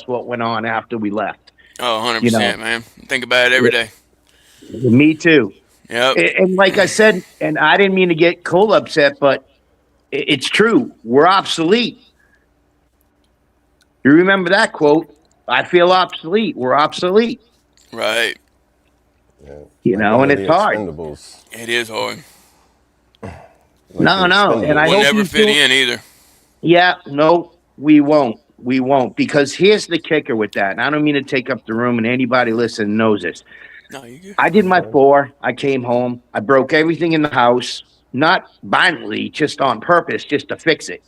what went on after we left. Oh, You know, 100%, man. Think about it every Yeah, day. me too. Yep. And like I said, and I didn't mean to get Cole upset, but it's true. We're obsolete. You remember that quote? I feel obsolete. We're obsolete. Right. Yeah. You Like know, one and of it's the hard. expendables. It is hard. Like the No, no. And I We'll expendables. hope never you fit feel. in either. Yeah, no, we won't. We won't. Because here's the kicker with that. And I don't mean to take up the room, and anybody listening knows this. No, you good. I did my 4. I came home. I broke everything in the house, not violently, just on purpose, just to fix it.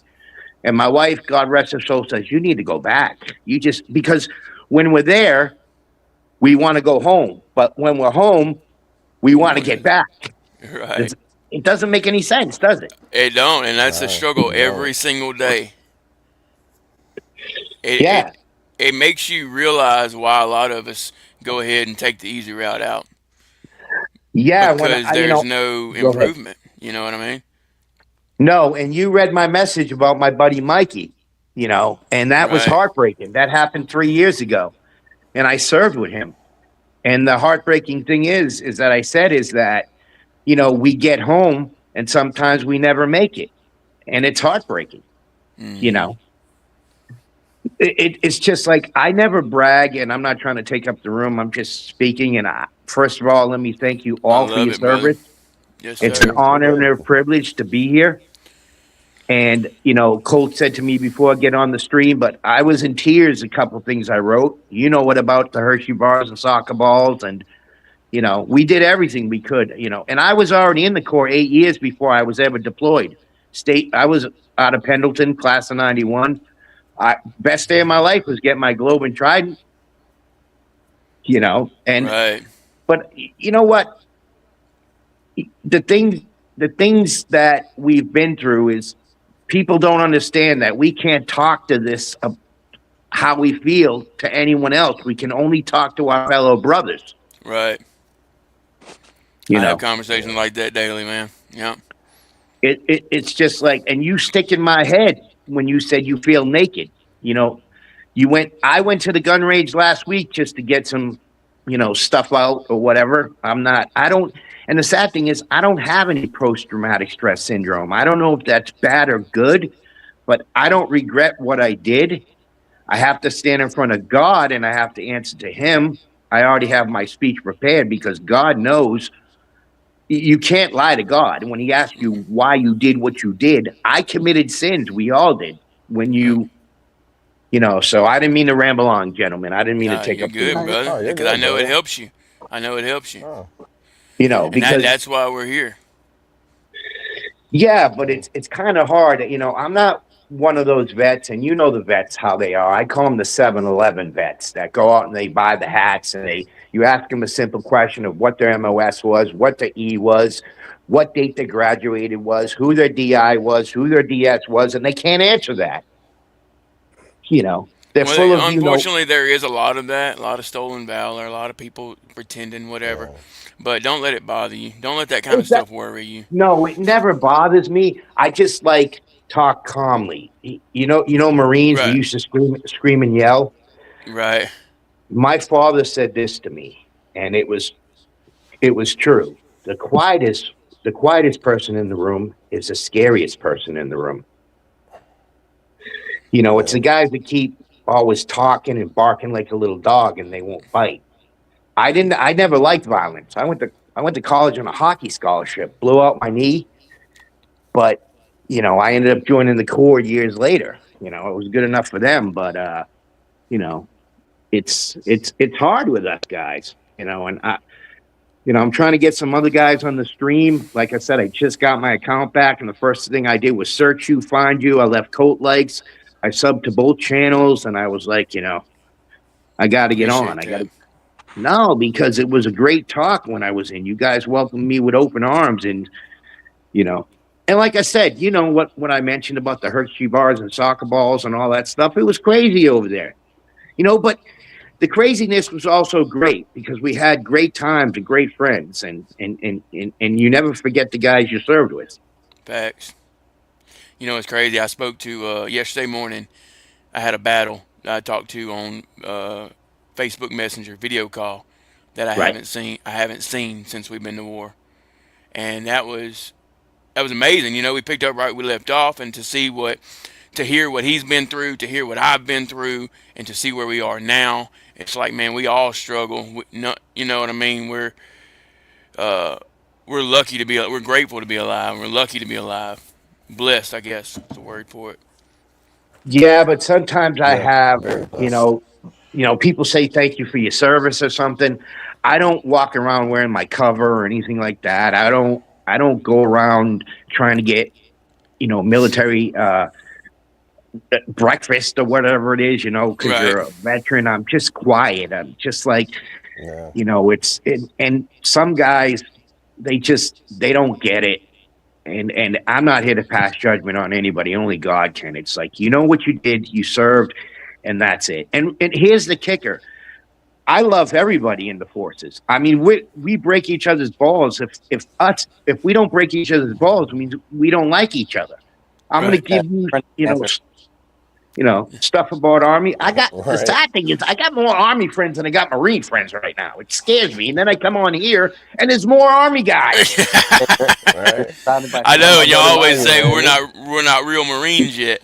And my wife, God rest her soul, says, you need to go back. Because when we're there, we want to go home. But when we're home, we You want to want get back. to, right. It doesn't make any sense, does it? It don't, and that's a Nah, struggle you every don't. single day. It, it, Yeah. it makes you realize why a lot of us go ahead and take the easy route out Yeah. When because I, there's no go ahead. improvement. You know what I mean? No, and you read my message about my buddy Mikey, and that was Right. heartbreaking. That happened 3 years ago, and I served with him. And the heartbreaking thing is that I said is that, we get home and sometimes we never make it, and it's heartbreaking. You Hmm. know, it's just like I never brag, and I'm not trying to take up the room. I'm just speaking. And first of all, let me thank you I all for love your it, brother. service. Yes, It's sir. an You're honor and a welcome. privilege to be here. And, Colt said to me before I get on the stream, but I was in tears a couple of things I wrote. You know what about the Hershey bars and soccer balls? And, we did everything we could, and I was already in the Corps 8 years before I was ever deployed. I was out of Pendleton, class of 91. Best day of my life was getting my Globe and Trident, and, Right. but you know what? The things that we've been through is people don't understand that we can't talk to this how we feel to anyone else. We can only talk to our fellow brothers. Right. You I have know, conversations Yeah. like that daily, man. Yeah. it's just like, and you stick in my head when you said you feel naked. You know, I went to the gun range last week just to get some, stuff out or whatever. I don't. And the sad thing is, I don't have any post traumatic stress syndrome. I don't know if that's bad or good, but I don't regret what I did. I have to stand in front of God and I have to answer to Him. I already have my speech prepared because God knows you can't lie to God. And when He asks you why you did what you did, I committed sins. We all did. When Yep. So I didn't mean to ramble on, gentlemen. I didn't mean to No, take you're up the good, room. brother. Oh, you're Because I good, know it brother. helps you. I know it helps you. Oh, And Because that's why we're here. yeah, but it's kind of hard. I'm not one of those vets, and you know the vets how they are. I call them the 7-Eleven vets that go out and they buy the hats, and you ask them a simple question of what their MOS was, what their E was, what date they graduated was, who their DI was, who their DS was, and they can't answer that. They're full Well, of unfortunately, there is a lot of that, a lot of stolen valor, a lot of people pretending whatever. yeah. But don't let it bother you. Don't let that kind of stuff worry you. No, it never bothers me. I just like talk calmly. Marines. We Right, used to scream and yell. right, My father said this to me, and it was true. The quietest person in the room is the scariest person in the room. It's Yeah. the guys that keep always talking and barking like a little dog, and they won't bite. I never liked violence. I went to college on a hockey scholarship, blew out my knee, but I ended up joining the Corps years later. It was good enough for them, but you know, it's hard with us guys. And I'm trying to get some other guys on the stream. Like I said, I just got my account back, and the first thing I did was search you, find you. I left Coat likes. I subbed to both channels, and I was like, I got to get on. appreciate I got that. to. No, because it was a great talk when I was in. You guys welcomed me with open arms, and you know, And like I said, you know what I mentioned about the Hershey bars and soccer balls and all that stuff. It was crazy over there, you know. But the craziness was also great because we had great times and great friends, and you never forget the guys you served with. Facts. You know, it's crazy. I spoke to yesterday morning. I had a battle that I talked to on Facebook Messenger video call that I Right. haven't seen. I haven't seen since we've been to war, and that was amazing. You know, we picked up right where we left off, and to hear what he's been through, to hear what I've been through, and to see where we are now. It's like, man, we all struggle. You know what I mean? Uh, we're lucky to be. We're grateful to be alive. We're lucky to be alive. Blessed, I guess, is the word for it. Yeah, but sometimes I Yeah, have, very you blessed. know, people say thank you for your service or something. I don't walk around wearing my cover or anything like that. I don't go around trying to get, military breakfast or whatever it is, because Right. you're a veteran. I'm just quiet. I'm just like, Yeah, and some guys, they don't get it. And I'm not here to pass judgment on anybody. Only God can. It's like, you know what you did, you served, and that's it. And here's the kicker. I love everybody in the forces. I mean, we break each other's balls. If we don't break each other's balls, it means we don't like each other. I'm going to Right. give you, Friend answer. stuff about Army. The right, sad thing is I got more Army friends than I got Marine friends right now. It scares me. And then I come on here and there's more Army guys. You're right. surrounded by I know, family. and you buddy always Myers, say man. we're not real Marines yet.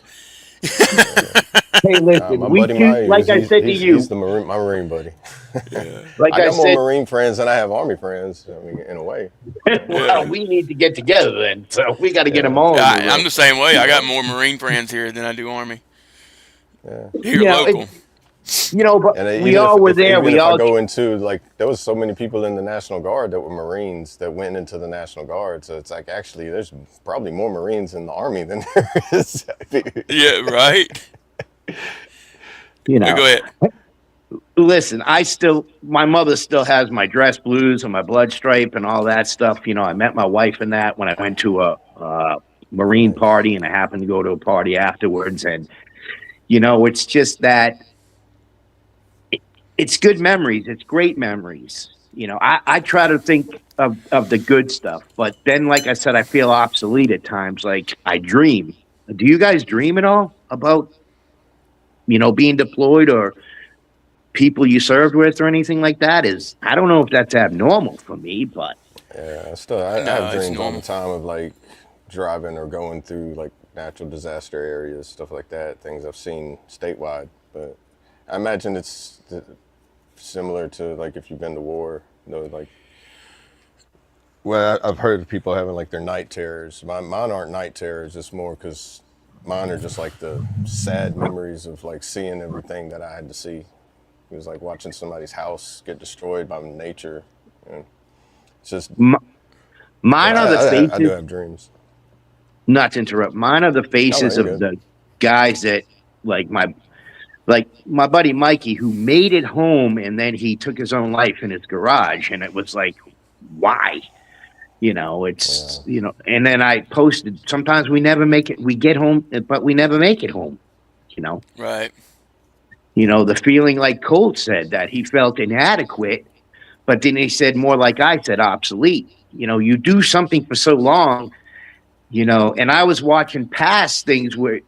Hey, listen, My we buddy choose, like Myers, I said to he's you, the my Marine buddy. like I I got more said, Marine friends than I have Army friends. I mean, in a way. well, we need to get together then. So we got to get them Yeah, all in the I'm room. the same way. I got more Marine friends here than I do Army. yeah. Here local. But And we even all were there. even We if I all, go into like, there was so many people in the National Guard that were Marines that went into the National Guard. So it's like, actually, there's probably more Marines in the Army than there is. Yeah, right. you Go know, ahead. listen, my mother still has my dress blues and my blood stripe and all that stuff. I met my wife in that when I went to a Marine Nice. party and I happened to go to a party afterwards. And, it's just that it's good memories. It's great memories. I try to think of the good stuff, but then, like I said, I feel obsolete at times. Like I dream. Do you guys dream at all about, being deployed or people you served with or anything like that? I don't know if that's abnormal for me, but Yeah, I have No, it's dreams all the normal. time of like driving or going through like natural disaster areas, stuff like that, things I've seen statewide. But I imagine it's similar to like if you've been to war, like, well, I've heard of people having like their night terrors. Mine aren't night terrors, it's more because mine are just like the sad memories of like seeing everything that I had to see. It was like watching somebody's house get destroyed by nature. And it's just, m- but mine are the I do faces. have dreams. Not to interrupt. Mine are the No, no, faces you're of good. the guys that like my buddy Mikey, who made it home and then he took his own life in his garage, and it was like, why? Yeah. And then I posted, sometimes we never make it, we get home, but we never make it home, you know, Right. the feeling like Colt said that he felt inadequate, but then he said more like I said, obsolete. You do something for so long, and I was watching past things where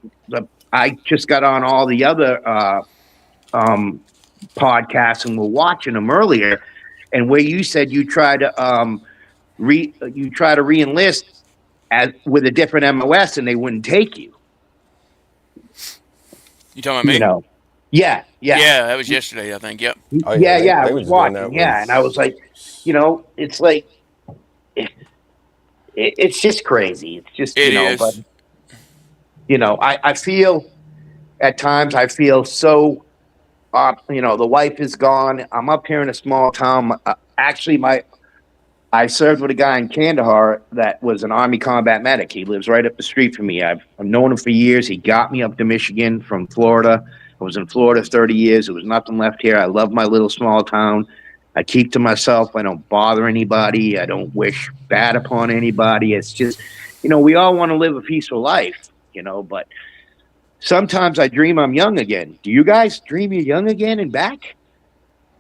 I just got on all the other podcasts and we're watching them earlier, and where you said you try to re-enlist as with a different MOS and they wouldn't take you. You talking about You me? know, yeah, Yeah, that was yesterday, I think. Yep. Oh yeah, I they was was doing that watching, and I was like, it's like it's just crazy. It's just It but is. I feel at times I feel so. The wife is gone. I'm up here in a small town. Actually, I served with a guy in Kandahar that was an Army combat medic. He lives right up the street from me. I've known him for years. He got me up to Michigan from Florida. I was in Florida 30 years. There was nothing left here. I love my little small town. I keep to myself. I don't bother anybody. I don't wish bad upon anybody. It's just, we all want to live a peaceful life, but sometimes I dream I'm young again. Do you guys dream you're young again and back?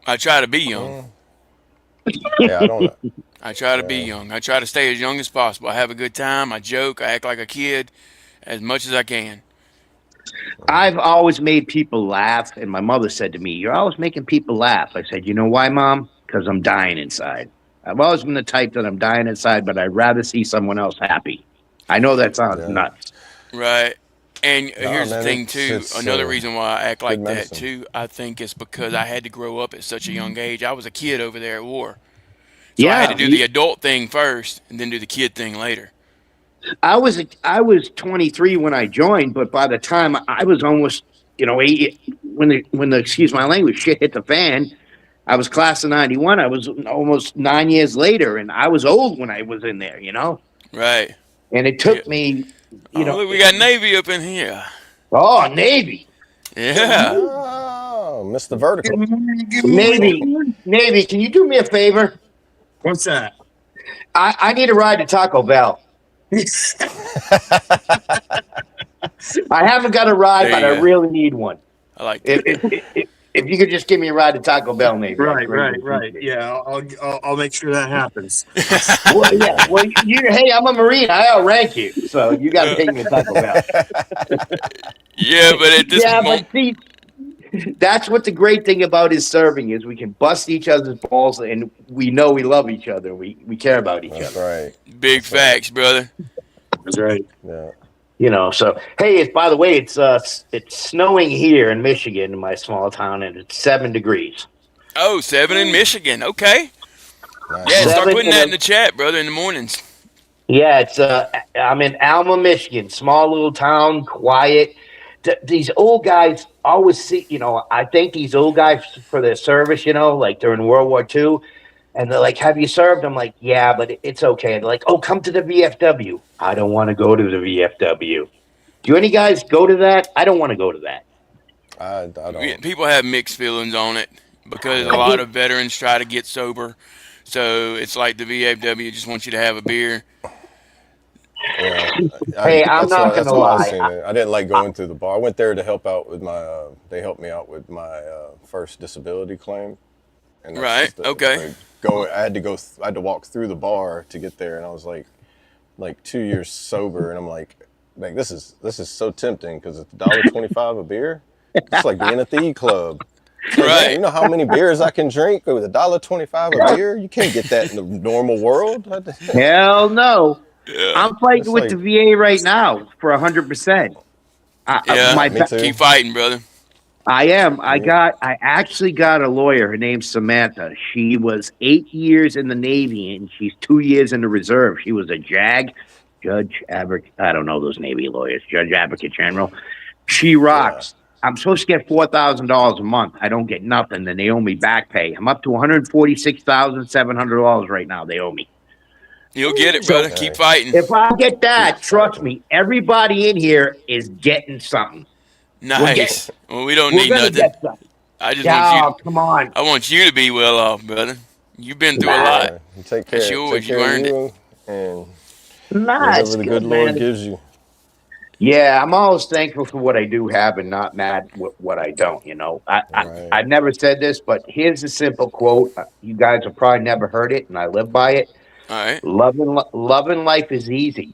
I try to be young. Yeah, I don't know. I try to be Yeah. young. I try to stay as young as possible. I have a good time. I joke. I act like a kid as much as I can. I've always made people laugh, and my mother said to me, "You're always making people laugh." I said, "You know why, Mom? Because I'm dying inside. I've always been the type that I'm dying inside, but I'd rather see someone else happy." I know that sounds Yeah. nuts. Right. And No, here's the man, thing too. it's Another reason why I act like good that medicine. too, I think it's because I had to grow up at such a young age. I was a kid over there at war, so I had to Yeah, do the adult thing first and then do the kid thing later. I was 23 when I joined, but by the time I was almost, 8, when the excuse my language shit hit the fan, I was class of '91. I was almost 9 years later, and I was old when I was in there, Right. And it Yeah. took me, Oh, look, we got Navy up in here. oh, Navy, Yeah. Oh, Mr. Vertical. Navy. Can you do me a favor? What's that? I need a ride to Taco Bell. I haven't got a ride, There but you I go. really need one. I like If, that. if you could just give me a ride to Taco Bell, maybe. Right. Yeah, I'll make sure that happens. Well, yeah. Well, hey, I'm a Marine. I outrank you, so you got to take me to Taco Bell. Yeah, but at this Yeah, moment, but see, that's what the great thing about his serving is. We can bust each other's balls, and we know we love each other. We care about each That's other. right. big facts, brother. That's right. Yeah. So hey, by the way, it's snowing here in Michigan, in my small town, and it's 7 degrees. Oh, 7 in Michigan. Okay. Nice. Yeah, start 7 putting in that a- in the chat, brother, in the mornings. Yeah, I'm in Alma, Michigan, small little town, quiet. These old guys always see, I thank these old guys for their service, like during World War II. And they're like, "Have you served?" I'm like, "Yeah, but it's okay." They're like, "Oh, come to the VFW." I don't want to go to the VFW. Do any guys go to that? I don't want to go to that. I don't. People have mixed feelings on it because a lot of veterans try to get sober. So it's like the VFW just wants you to have a beer. Yeah. Hey, I'm not that's gonna how I lie. seen it. I didn't like going through the bar. I went there to help out with my. They helped me out with my first disability claim. And Right, okay. I had to I had to walk through the bar to get there, and I was like 2 years sober, and I'm like, this is so tempting because it's $1.25 a beer. It's like being at the E Club. Like, Right. man, you know how many beers I can drink with $1.25 a beer? You can't get that in the normal world. Hell no. Yeah. I'm fighting It's with like- the VA right now for 100%. Yeah, me too. keep fighting, brother. I am. I actually got a lawyer. Her name's Samantha. She was 8 years in the Navy and she's 2 years in the reserve. She was a judge advocate. I don't know those Navy lawyers, judge advocate general. She rocks. I'm supposed to get $4,000 a month. I don't get nothing. Then they owe me back pay. I'm up to $146,700 right now. They owe me. You'll get it, brother. Keep fighting. If I get that, trust me, everybody in here is getting something. Nice. Well, we don't We're need gonna nothing. get something. I just Oh, want come on. you. I want you to be well off, brother. You've been through a lot. You take care. That's yours. Take You care earned of it. you and Nah, whatever it's the good, good Lord man. gives you. Yeah, I'm always thankful for what I do have and not mad with what I don't, Right. I've never said this, but here's a simple quote. You guys have probably never heard it, and I live by it. All right. Loving life is easy.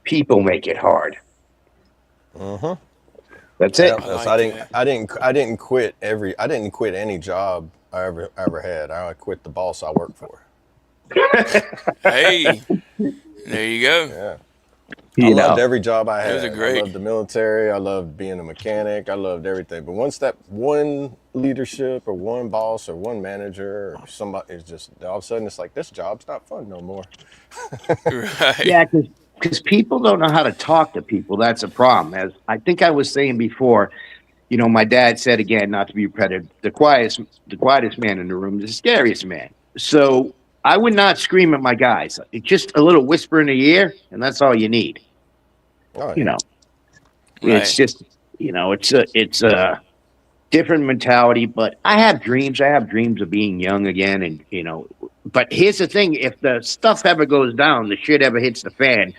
People make it hard. That's it. Yeah, like I that. didn't quit any job I ever had. I quit the boss I worked for. Hey, there you go. Yeah. You I know. loved every job I Those had. are great. I loved the military. I loved being a mechanic. I loved everything. But once that one leadership or one boss or one manager or somebody is just all of a sudden it's like this job's not fun no more. Right. Yeah, because people don't know how to talk to people. That's a problem. As I think I was saying before, my dad said again, not to be repetitive, the quietest man in the room is the scariest man. So I would not scream at my guys. It's just a little whisper in the ear, and that's all you need. Oh, yeah. Right. It's just, it's a different mentality. But I have dreams. I have dreams of being young again, and but here's the thing: if the stuff ever goes down, the shit ever hits the fan,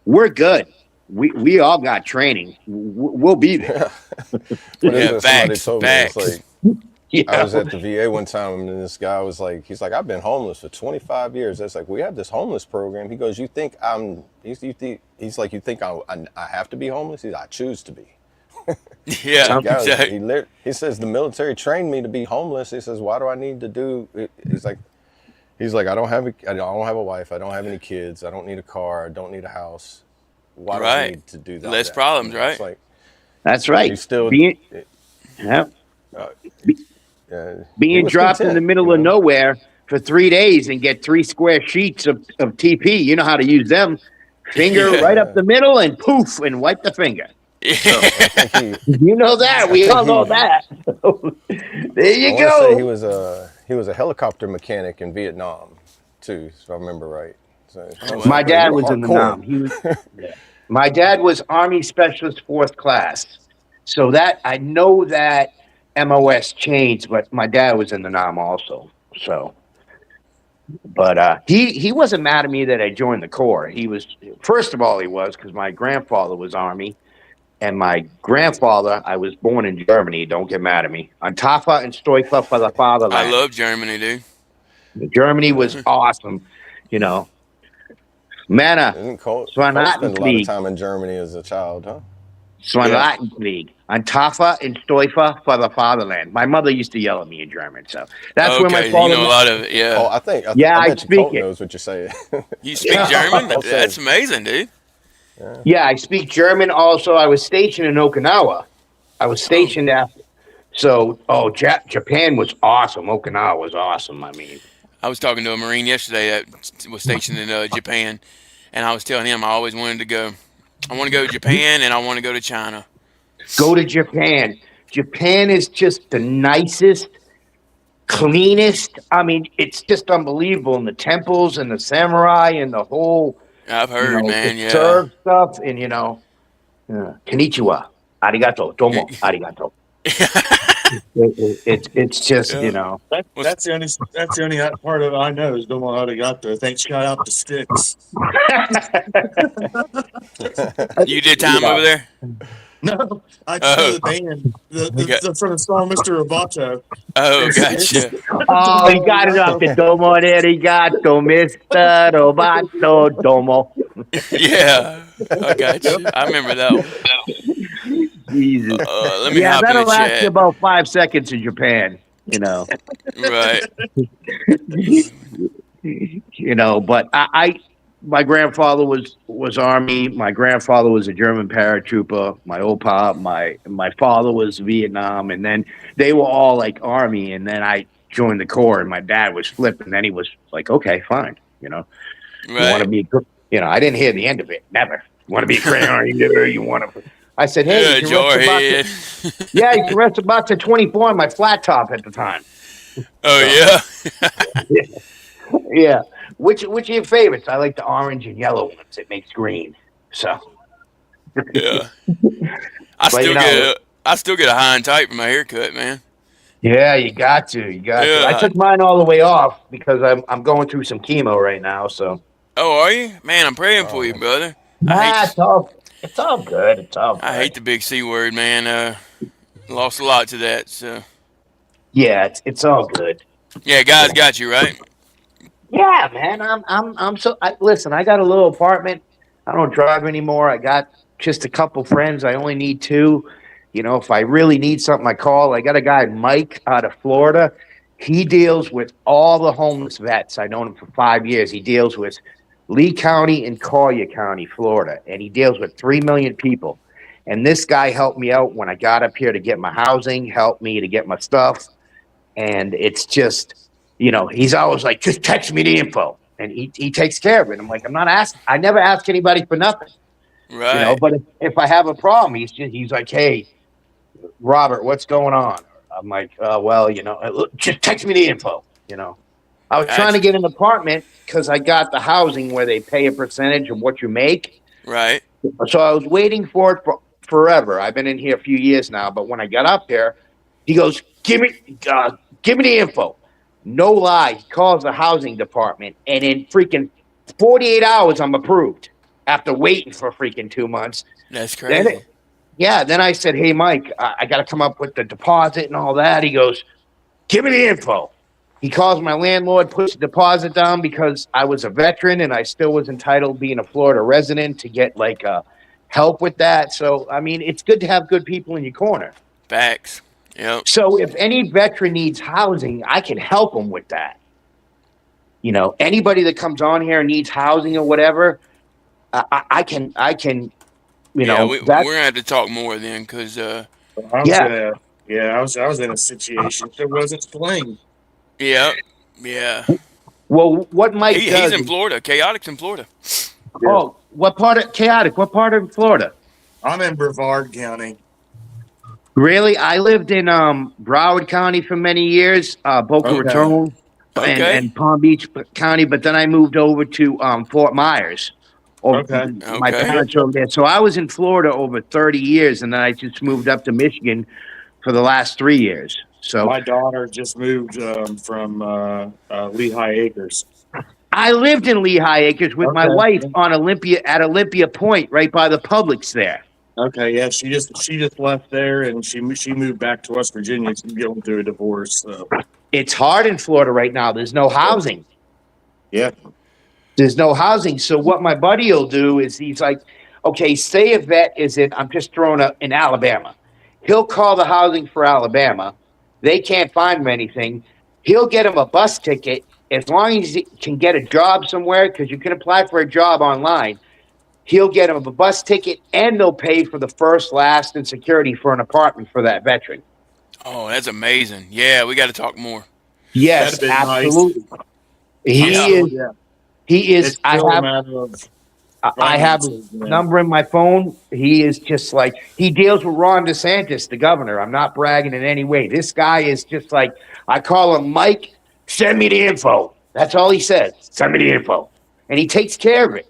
we're good. We all got training. We'll be there. But that's Yeah, what somebody facts, told me. It's facts. like I was at the VA one time, and this guy was like, he's like, I've been homeless for 25 years. That's like, we have this homeless program. He goes, you think I'm? He's like, you think I have to be homeless? He's like, I choose to be. Yeah, Guy was, exactly. he says the military trained me to be homeless. He says, why do I need to do? He's like, I don't have a wife. I don't have any kids. I don't need a car. I don't need a house. Why do I Right. need to do that? Less problems, It's right? like That's right. he's still. Being, yeah, He being was dropped in the content, middle of nowhere for 3 days and get 3 square sheets of TP. You know how to use them. Finger Yeah. right up the middle and poof and wipe the finger. I think he. You know that. We all know that. There you I want to say go. he was a helicopter mechanic in Vietnam too, if I remember right. So, My dad was in the hardcore. Nam. He was. My dad was Army Specialist 4th Class. So that I know that MOS changed, but my dad was in the Nam also. So, but he wasn't mad at me that I joined the Corps. He was, first of all, he was because my grandfather was Army, and my grandfather, I was born in Germany. Don't get mad at me. Antifa and Stoifa for the I fatherland. love Germany, dude. Germany was awesome, you know. Mana, Didn't Cole Swan spend a Latin lot of League. time in Germany as a child, huh? Swan Yeah. Latin League. Antifa and Stoifa for the fatherland. My mother used to yell at me in German, so that's where my Okay, you father. know a lot of it. Oh, Yeah. I think Yeah, I I bet you speak Colt it. knows what you're saying. You speak German? I'll say- That's amazing, dude. Yeah, I speak German. Also, I was stationed in Okinawa. I was stationed after. So, Japan was awesome. Okinawa was awesome. I mean, I was talking to a Marine yesterday that was stationed in Japan, and I was telling him I always wanted to go. I want to go to Japan, and I want to go to China. go to Japan. Japan is just the nicest, cleanest. I mean, it's just unbelievable. And the temples and the samurai and the whole, I've heard, man. the Yeah. serve stuff. And, konnichiwa, arigato, domo, arigato. It's just, Yeah. That's the only part of it I know is Domo Arigato. Thanks, shout out to Sticks. You did time over there? No, I just know the band. The from the song Mr. Roboto. Oh, gotcha. Oh, he got it up. The domo arigato, Mr. Roboto, domo. Yeah, I got you. I remember that one. Jesus. Let me hop in that'll the last you chat. about 5 seconds in Japan, Right. But my grandfather was Army. My grandfather was a German paratrooper. My old pop, my father was Vietnam, and then they were all like Army, and then I joined the Corps, and my dad was flipping. Then he was like, "Okay, fine, you want to Right. be, I didn't hear the end of it. Never. You want to be a Grand Army leader? You want to?" I said, "Hey, Yeah, you can rest about jarhead. yeah, you can rest about to 24 on my flat top at the time." Oh, yeah. Yeah. Which are your favorites? I like the orange and yellow ones. It makes green. So Yeah. I still get a high and tight for my haircut, man. yeah, you got to. You got to. Yeah. I took mine all the way off because I'm going through some chemo right now. So Oh, are you? Man, I'm praying for you, brother. it's all good. It's all good. I hate the big C word, man. Lost a lot to that, so. Yeah, it's all good. Yeah, guys got you, right? Yeah, man. Listen, I got a little apartment. I don't drive anymore. I got just a couple friends. I only need 2. If I really need something, I call. I got a guy, Mike, out of Florida. He deals with all the homeless vets. I've known him for 5 years. He deals with Lee County and Collier County, Florida, and he deals with 3 million people. And this guy helped me out when I got up here to get my housing, helped me to get my stuff. And it's just, he's always like, just text me the info. And he takes care of it. I'm like, I never ask anybody for nothing. Right. But if I have a problem, he's like, hey, Robert, what's going on? I'm like, just text me the info. I was trying to get an apartment because I got the housing where they pay a percentage of what you make. Right. So I was waiting for it forever. I've been in here a few years now, but when I got up here, he goes, give me the info. No lie. He calls the housing department, and in freaking 48 hours, I'm approved. after waiting for freaking 2 months. That's Then, crazy. then I said, hey, Mike, I got to come up with the deposit and all that. He goes, give me the info. He calls my landlord, puts the deposit down because I was a veteran and I still was entitled, being a Florida resident, to get like help with that. So, I mean, it's good to have good people in your corner. Facts. Yep. So if any veteran needs housing, I can help them with that. You know, anybody that comes on here and needs housing or whatever, I can, you Yeah, know, we're gonna have to talk more then, because I Yeah. was in a situation that wasn't explained. yeah. Well, what Mike He's does in is, Florida. Chaotic's in Florida. oh, what part of Chaotic? What part of Florida? I'm in Brevard County. Really? I lived in Broward County for many years, Boca Okay. Raton, Okay. and Palm Beach County, but then I moved over to Fort Myers. Okay. My Okay. parents are over there. So I was in Florida over 30 years, and then I just moved up to Michigan for the last 3 years. So My daughter just moved from Lehigh Acres. I lived in Lehigh Acres with my Okay. wife on Olympia Point, right by the Publix there. Okay, yeah, she just left there and she moved back to West Virginia. She's going through a divorce. So It's hard in Florida right now. There's no housing. yeah, There's no housing. So what my buddy will do is he's like, okay, say a vet is I'm just throwing up in Alabama. He'll call the housing for Alabama. They can't find him anything. He'll get him a bus ticket as long as he can get a job somewhere, because you can apply for a job online. He'll get him a bus ticket, and they'll pay for the first, last, and security for an apartment for that veteran. Oh, that's amazing. Yeah, we got to talk more. Yes, that'd be nice. absolutely. Yeah. He is. It's still a matter of I have his finances, man. number in my phone. He is just like, he deals with Ron DeSantis, the governor. I'm not bragging in any way. This guy is just like, I call him Mike, send me the info. That's all he says. Send me the info. And he takes care of it.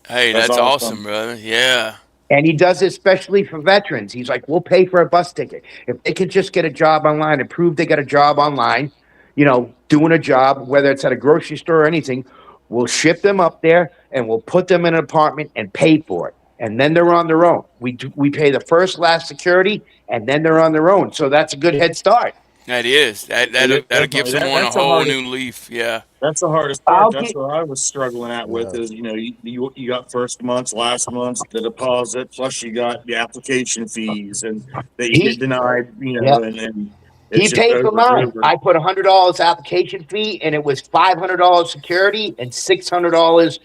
Hey, That's that's awesome. awesome, brother. Yeah. And he does it especially for veterans. He's like, we'll pay for a bus ticket. If they could just get a job online and prove they got a job online, you know, doing a job, whether it's at a grocery store or anything, we'll ship them up there and we'll put them in an apartment and pay for it. And then they're on their own. We pay the first, last security, and then they're on their own. So that's a good head start. That is. That'll give someone a whole new leaf. Yeah. That's the hardest part. That's what I was struggling at with is, you know, you got first months, last months, the deposit, plus you got the application fees and that you get denied, you know, and he paid for mine. I put $100 application fee, and it was $500 security and $600.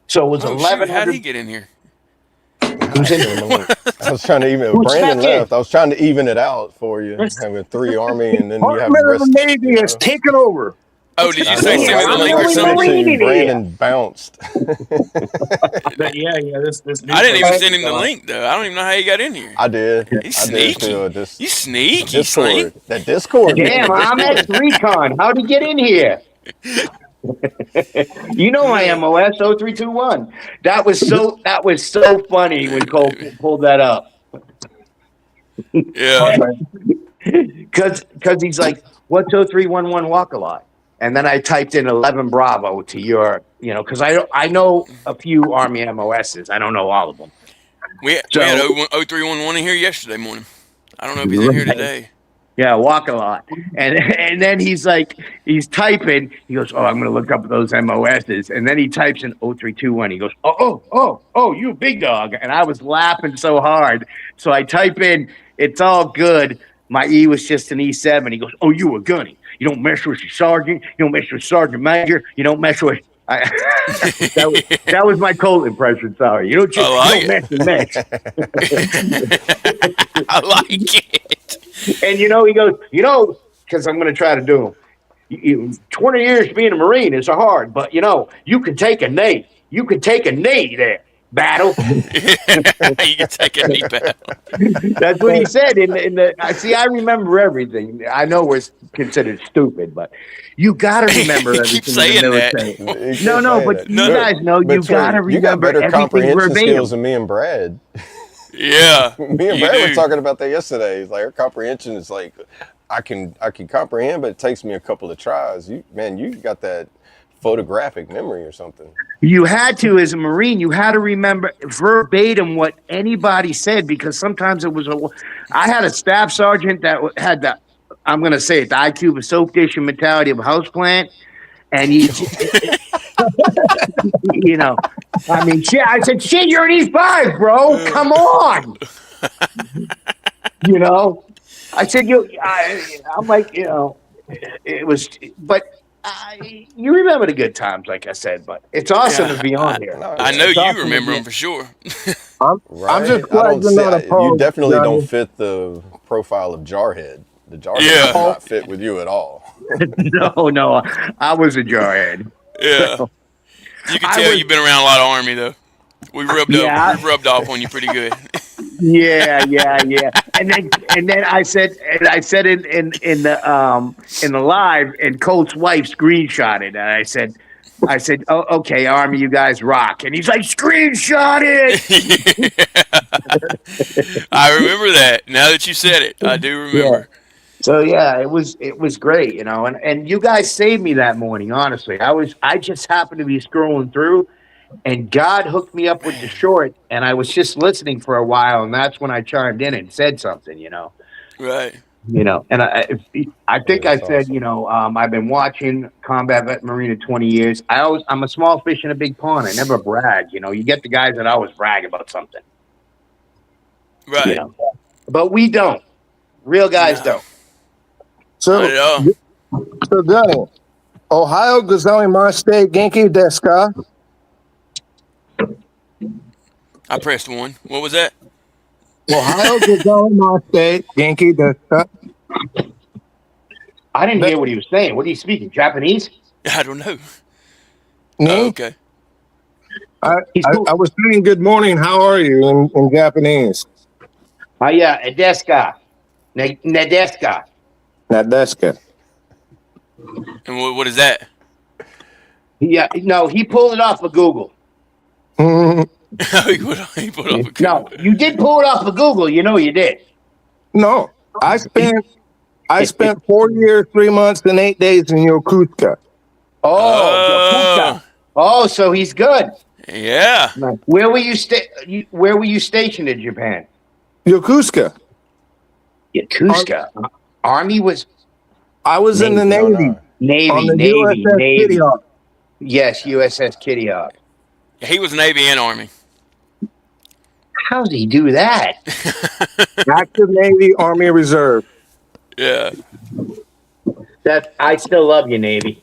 So it was $1,100. How did he get in here? I was trying to even. Brandon left. I was trying to even it out for you, having 3 Army, and then you have the rest. The Navy has taken over. Oh, did you say send me the link or I'm something? really Brandon bounced. But yeah, this I didn't even send him the link though. I don't even know how he got in here. I did. He's I sneaky. did too. You sneaky, Discord. Slink. That Discord. Damn, I'm at Recon. How'd he get in here? You know my MOS 0321. That was so funny when Cole pulled that up. Yeah. Because he's like, what's 0311 walk a lot? And then I typed in 11 Bravo to your, you know, because I know a few Army MOSs. I don't know all of them. We had 0311 in here yesterday morning. I don't know if he's in here today. Yeah, walk a lot. And then he's like, he's typing. He goes, oh, I'm going to look up those MOSs. And then he types in 0321. He goes, oh, you big dog. And I was laughing so hard. So I type in, it's all good. My E was just an E7. He goes, oh, you a gunny. You don't mess with your sergeant. You don't mess with sergeant major. You don't mess with. That was my Colt impression. Sorry, you don't mess with mess. I like it. And he goes, because I'm going to try to do him. 20 years being a Marine is hard, but you can take a knee. You can take a knee there. Battle. You can take a knee battle. That's what he said in the. See, I remember everything. I know we're considered stupid, but you got to remember everything. Keep saying that. But you guys know you got to remember you got better everything comprehension verbatim. skills than me and Brad. Yeah. Me and Brad were talking about that yesterday. Like our comprehension is like, I can comprehend, but it takes me a couple of tries. You got that photographic memory or something. You had to, as a Marine, you had to remember verbatim what anybody said, because sometimes it was I had a staff sergeant that had the, I'm going to say it, the IQ of a soap dish and mentality of a houseplant. And you know, I mean, shit, I said, shit, you're an E5, bro. Come on. You know, I said, I'm like, you know, it was, but you remember the good times, like I said, but it's awesome to be on here. I know you remember them for sure. Right? just glad you're not you opposed, definitely Johnny. don't fit the profile of Jarhead. The Jarhead Yeah. does not fit with you at all. No, I was a jarhead. Yeah. You can tell you've been around a lot of Army, though. We've rubbed off on you pretty good. Yeah. And then I said in the live, and Colt's wife screenshotted it. And I said, oh, okay, Army, you guys rock. And he's like, screenshot it. I remember that. Now that you said it, I do remember. Yeah. So yeah, it was great, you know, and you guys saved me that morning. Honestly, I just happened to be scrolling through, and God hooked me up with the short, and I was just listening for a while, and that's when I chimed in and said something, you know. Right. You know, and I think I said, awesome. you know, I've been watching Combat Vet Marine 20 years. I'm a small fish in a big pond. I never brag. You know, you get the guys that always brag about something. Right. You know, but we don't. Real guys don't. Not at all. So Johnny, Ohio gozaimasu state Genki desu ka? I pressed one. What was that? Ohio gozaimasu state Genki desu ka? I didn't hear what he was saying. What are you speaking? Japanese? I don't know. Me? Oh, okay. I was saying good morning. How are you in Japanese? Yeah, deska. Nedeska. Now that's good. And what is that? Yeah, no, he pulled it off of Google. Mhm. He put off a No, you did pull it off of Google. You know you did. No, I spent 4 years, 3 months, and 8 days in Yokosuka. Oh, oh, so he's good. Yeah. Where were you stationed in Japan? Yokosuka. Yakutka. Army was I was in the No, Navy. no. On the Navy. USS Kitty Hawk. Yes, USS Kitty Hawk. He was Navy and Army. How does he do that? Active Navy, Army Reserve. Yeah. That I still love you, Navy.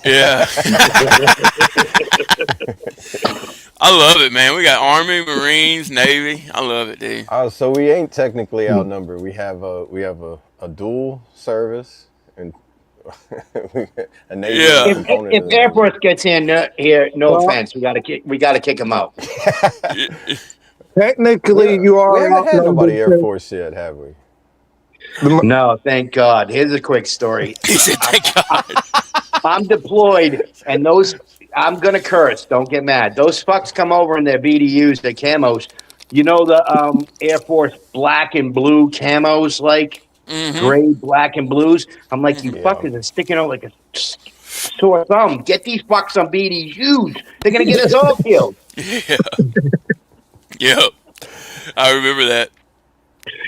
Yeah. I love it, man. We got Army, Marines, Navy. I love it, dude. So we ain't technically outnumbered. We have a dual service and a Navy component. If Air Force gets in here, no offense, we gotta kick him out. Technically, you are We haven't had nobody Air outnumbered. Force yet, have we? No, thank God. Here's a quick story. He said, thank God. I'm deployed, and I'm gonna curse. Don't get mad. Those fucks come over in their BDUs, their camos. You know the Air Force black and blue camos, like gray, black, and blues. I'm like, you fuckers are sticking out like a sore thumb. Get these fucks on BDUs. They're gonna get us all killed. Yeah. Yep. I remember that.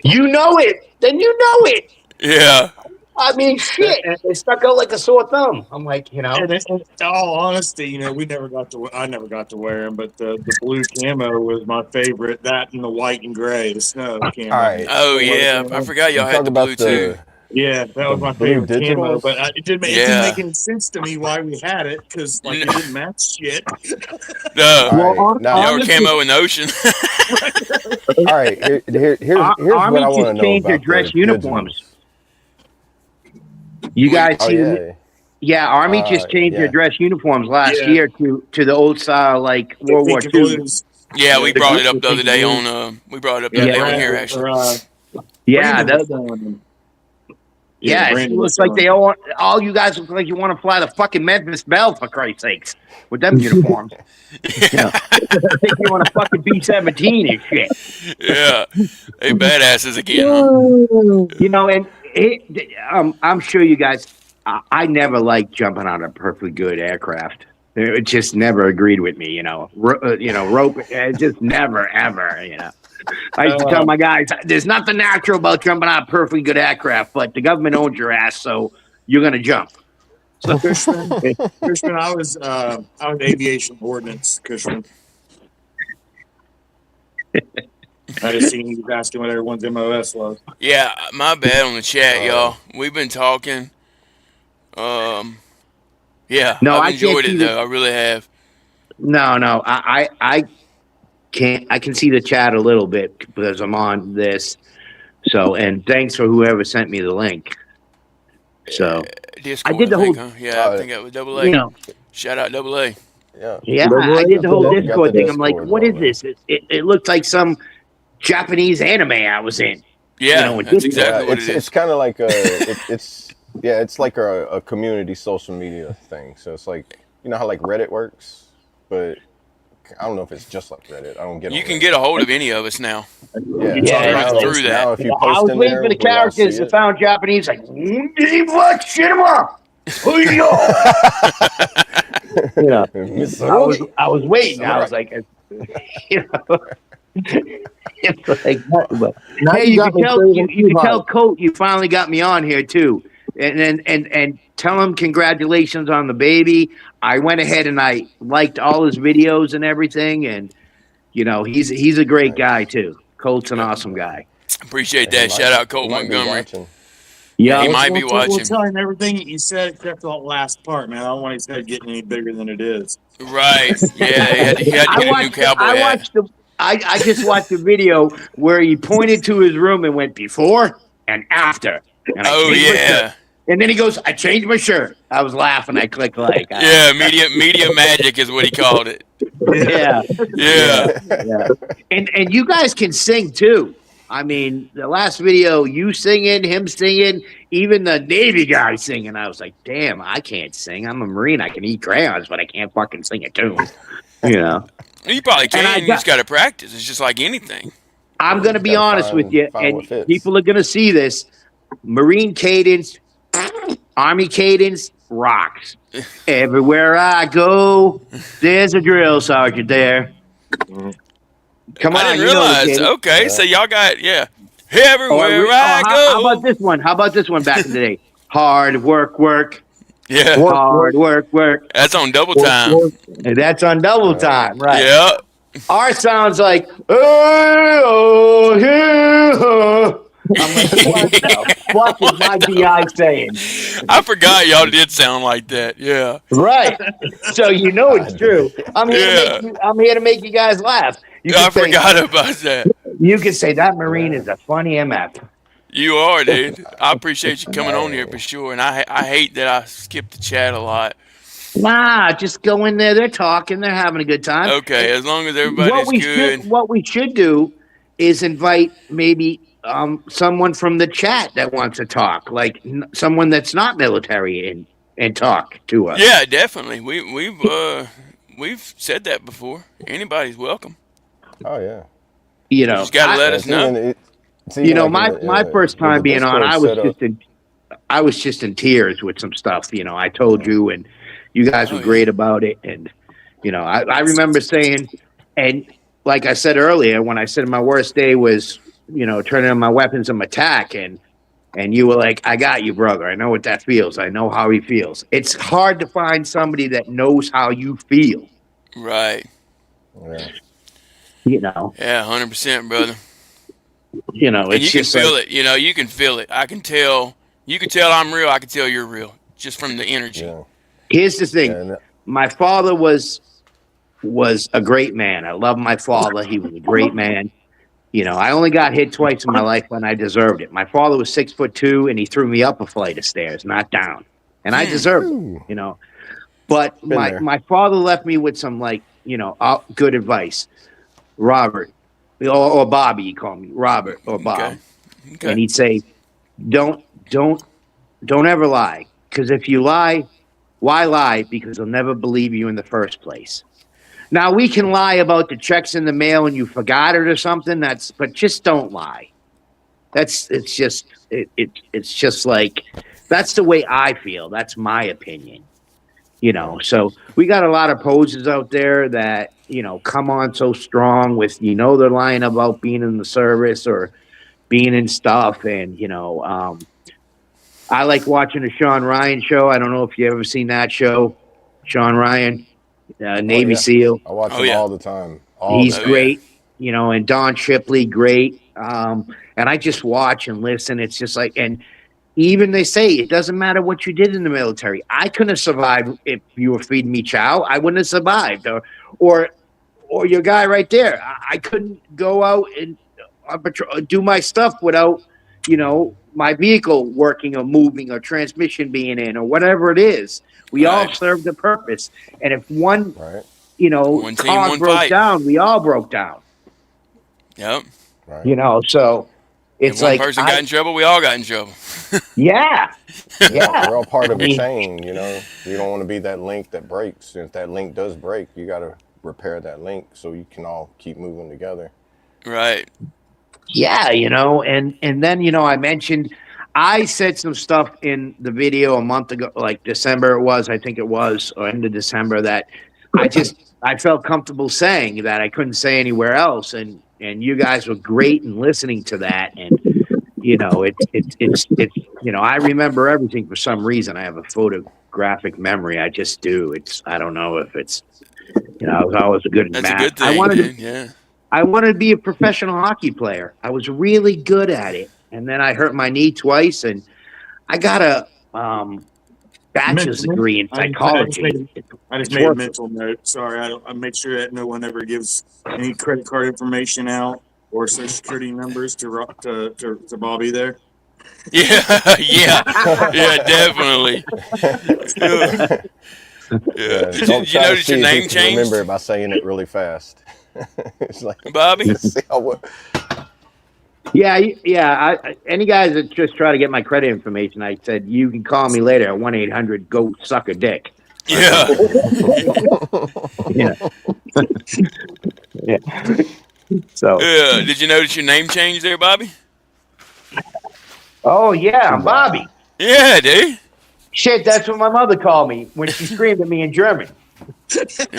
You know it. Then you know it. Yeah. I mean, shit. They stuck out like a sore thumb. I'm like, you know. And in all honesty, you know, I never got to wear them, but the blue camo was my favorite. That and the white and gray, the snow camo. All right. Oh, yeah. I forgot y'all had Talk the about blue, too. Yeah, that was my blue favorite camo, digitals? but it didn't make any sense to me why we had it, because it didn't match shit. No. All right. Now, Y'all were camo in the ocean. all right. Here's Army what I want to just know changed their about dress the uniforms. You guys Oh, see? yeah. Yeah, Army just changed their dress uniforms last year to the old style, like World War Pink and II. blues. Yeah, we The brought group it up was the other pink day and on, we brought it up the other day on here, actually. Yeah, Brandon was that, showing them. yeah. It Brandon looks was like showing they them. all you guys look like you want to fly the fucking Memphis Belle, for Christ's sakes, with them uniforms. You know, I think you want to fucking B-17 and shit. Yeah. They badasses again, huh? You know, and I'm sure you guys I never liked jumping out of a perfectly good aircraft. It just never agreed with me, rope, just never, ever. I used to tell my guys, there's nothing natural about jumping out of a perfectly good aircraft, but the government owns your ass, so you're going to jump. So, Cushman, I was aviation ordnance, Cushman. I just seen you asking what everyone's MOS was. Yeah, my bad on the chat, y'all. We've been talking. Yeah, No, I've I can't enjoyed see it the- though. I really have. No, I can't. I can see the chat a little bit because I'm on this. So, and thanks for whoever sent me the link. So, Discord, I did the think, whole, huh? Yeah, I think that was Double A. you know, Shout out Double A. yeah, Double I A, did the whole okay. Discord Got the thing. I'm like, Discord what is going, this? It looked like some Japanese anime I was in. Yeah, it that's didn't- exactly what it's it is. it's kind of like it's like a community social media thing. So it's like, you know how like Reddit works, but I don't know if it's just like Reddit. I don't get. You on can Reddit. get a hold of any of us now. Yeah, Yeah, right now, through that. now if you I post was in waiting there, for the will y'all see characters that it? found Japanese, like, cinema. I was waiting. I was like, it's like, but, Now hey, you you got can me tell craving you can Tupac. tell Colt you finally got me on here too, and tell him congratulations on the baby. I went ahead and I liked all his videos and everything, and he's a great guy too. Colt's an awesome guy. Appreciate He that. might- Shout out he Colt might be Montgomery. watching. Yeah, he Yeah, might be We'll watching. tell him everything you said except for that last part, man. I don't want his head getting any bigger than it is. Right. Yeah, he had to get a new cowboy hat. I just watched the video where he pointed to his room and went before and after. And I Oh changed my shirt. yeah. And then he goes, I changed my shirt. I was laughing. I clicked like. Yeah, media magic is what he called it. Yeah. Yeah. And you guys can sing too. I mean, the last video, you singing, him singing, even the Navy guy singing. I was like, damn, I can't sing. I'm a Marine. I can eat crayons, but I can't fucking sing a tune. You probably And can. You just got to practice. It's just like anything. I'm going to be gotta honest with you, find and what fits. people are going to see this. Marine cadence, Army cadence rocks. Everywhere I go, there's a drill sergeant there. Come on, I didn't you know the realize. cadence. Okay, so y'all got everywhere I go. How about this one? How about this one back in the day? Hard work. Yeah, Hard work. that's on double time. And that's on double time, right? Yeah. Ours sounds like, oh, yeah. I'm like, what the fuck is my DI saying? I forgot y'all did sound like that. Yeah. Right. So it's true. I'm here to make you guys laugh. I forgot about that. You can say that Marine is a funny MF. You are, dude. I appreciate you coming on here for sure. And I hate that I skipped the chat a lot. Nah, just go in there. They're talking. They're having a good time. Okay, as long as everybody's good. What we should do is invite maybe someone from the chat that wants to talk, like someone that's not military, and talk to us. Yeah, definitely. We've said that before. Anybody's welcome. Oh yeah. You just gotta let us know. My first time being on, I was just in tears with some stuff. I told you, and you guys were great about it. And I remember saying, and like I said earlier, when I said my worst day was, turning on my weapons of attack, and you were like, I got you, brother. I know what that feels. I know how he feels. It's hard to find somebody that knows how you feel. Right. Yeah. Yeah, 100%, brother. And you can feel it. You can feel it. I can tell. You can tell I'm real. I can tell you're real just from the energy. Yeah. Here's the thing. My father was a great man. I love my father. He was a great man. I only got hit twice in my life when I deserved it. My father was 6'2", and he threw me up a flight of stairs, not down. And I deserved it, But my father left me with some, good advice. Robert, or Bobby, he called me. Robert or Bob. Okay. And he'd say, don't ever lie. Because if you lie, why lie? Because they'll never believe you in the first place. Now, we can lie about the checks in the mail and you forgot it or something. But just don't lie. it's just like that's the way I feel. That's my opinion. So we got a lot of poses out there that come on so strong with they're lying about being in the service or being in stuff, and I like watching the Sean Ryan show. I don't know if you ever seen that show, Sean Ryan, Navy SEAL. I watch him all the time. He's great, and Don Shipley, great. And I just watch and listen. It's just like, and even they say it doesn't matter what you did in the military. I couldn't have survived if you were feeding me chow. I wouldn't have survived. Or your guy right there. I couldn't go out and do my stuff without, my vehicle working or moving or transmission being in or whatever it is. We all serve the purpose. And if one cog broke down, we all broke down. Yep. Right. So it's if one person got in trouble, we all got in trouble. Yeah. We're all part of a chain, You don't want to be that link that breaks. If that link does break, you got to repair that link so you can all keep moving together. Right. Yeah, and then, I mentioned, I said some stuff in the video a month ago, like December I think it was, or end of December, that I felt comfortable saying that I couldn't say anywhere else. And you guys were great in listening to that. And, it's I remember everything for some reason. I have a photographic memory. I just do. I don't know if it's, I was always good at math. That's a good thing, I wanted to be a professional hockey player. I was really good at it. And then I hurt my knee twice, and I got a bachelor's degree in psychology. I just made a mental note. Sorry, I make sure that no one ever gives any credit card information out or social security numbers to Bobby there. Yeah, definitely. Did you notice your name changed? Remember it by saying it really fast. It's like Bobby. Yeah. Any guys that just try to get my credit information, I said you can call me later at 1-800 go suck a dick. Yeah. Yeah. So. Did you notice your name changed there, Bobby? Oh yeah, I'm Bobby. Yeah, dude. Shit, that's what my mother called me when she screamed at me in German.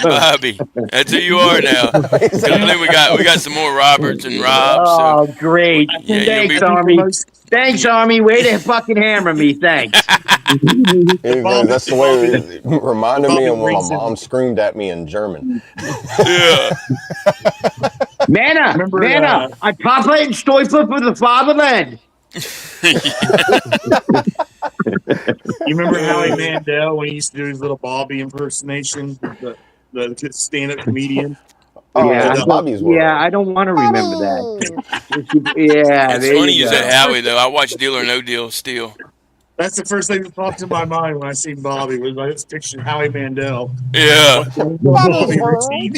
Bobby, that's who you are now. Then we got some more Roberts and Robs. Oh, great! Yeah, thanks, Army. Thanks, Army. Way to fucking hammer me. Thanks. That's the way it reminded me of when my mom screamed at me in German. Yeah. Manna, I Papa and Stoifer for the fatherland. You remember Howie Mandel when he used to do his little Bobby impersonation, the stand-up comedian? Bobby's World. Yeah, I don't want to remember that. Yeah, it's funny you said Howie though. I watched Deal or No Deal still. That's the first thing that popped in my mind when I seen Bobby was I just pictured Howie Mandel. Yeah. Bobby routine.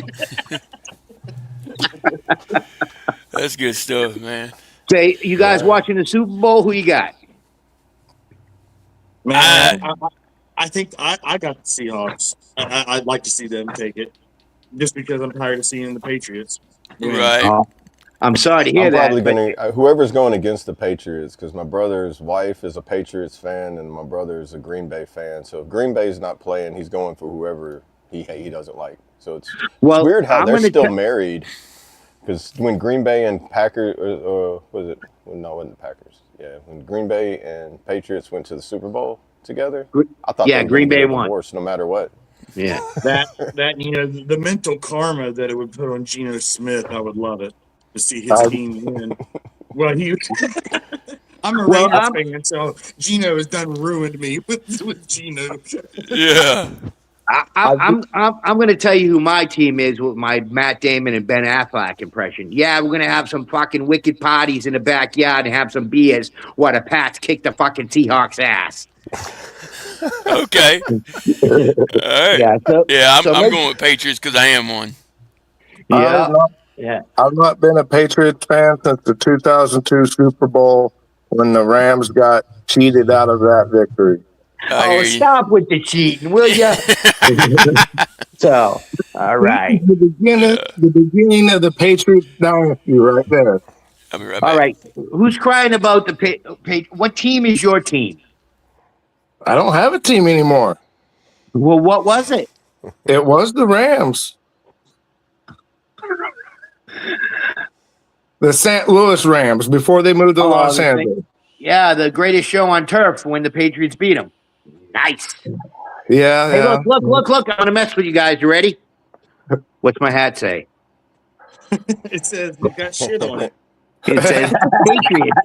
That's good stuff, man. Say, you guys watching the Super Bowl? Who you got? Man, I think I got the Seahawks. I'd like to see them take it, just because I'm tired of seeing the Patriots win. Right. I'm sorry to hear that. Probably whoever's going against the Patriots, because my brother's wife is a Patriots fan and my brother is a Green Bay fan. So if Green Bay's not playing, he's going for whoever he doesn't like. So it's weird how they're still married. Because when Green Bay and Packers, was it? Well, no, it wasn't the Packers. Yeah, when Green Bay and Patriots went to the Super Bowl together, I thought Green Bay won. No matter what. Yeah, that the mental karma that it would put on Geno Smith, I would love it to see his team win. Well, I'm a Ravens fan, so Geno has done ruined me with Geno. Yeah. I'm going to tell you who my team is with my Matt Damon and Ben Affleck impression. Yeah, we're going to have some fucking wicked parties in the backyard and have some beers while the Pats kick the fucking Seahawks ass. Okay. All right. I'm going with Patriots because I am one. Yeah. I've not been a Patriots fan since the 2002 Super Bowl when the Rams got cheated out of that victory. Stop with the cheating, will you? So, all right. The beginning of the Patriots dynasty right there. I'll be right All back. right. Who's crying about the what team is your team? I don't have a team anymore. Well, what was it? It was the Rams. The St. Louis Rams before they moved to Los Angeles. Yeah, the greatest show on turf when the Patriots beat them. Nice. Yeah, Hey, yeah. look. I'm going to mess with you guys. You ready? What's my hat say? It says you got shit on it. It says Patriots.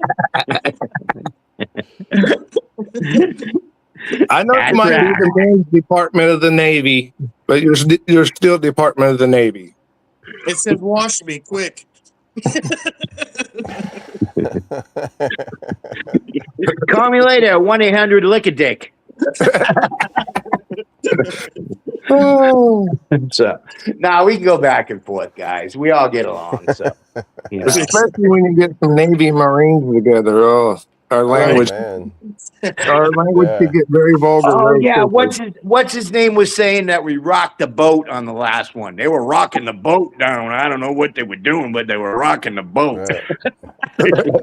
I know That's you might be right. the men's Department of the Navy, but you're still Department of the Navy. It says wash me quick. Call me later. 1-800 lick a dick. So now we can go back and forth, guys. We all get along. So Especially when you get some Navy Marines together. Oh, our language, man. could get very vulgar. Oh very yeah, quickly. what's his name was saying that we rocked the boat on the last one. They were rocking the boat down. I don't know what they were doing, but they were rocking the boat. Right.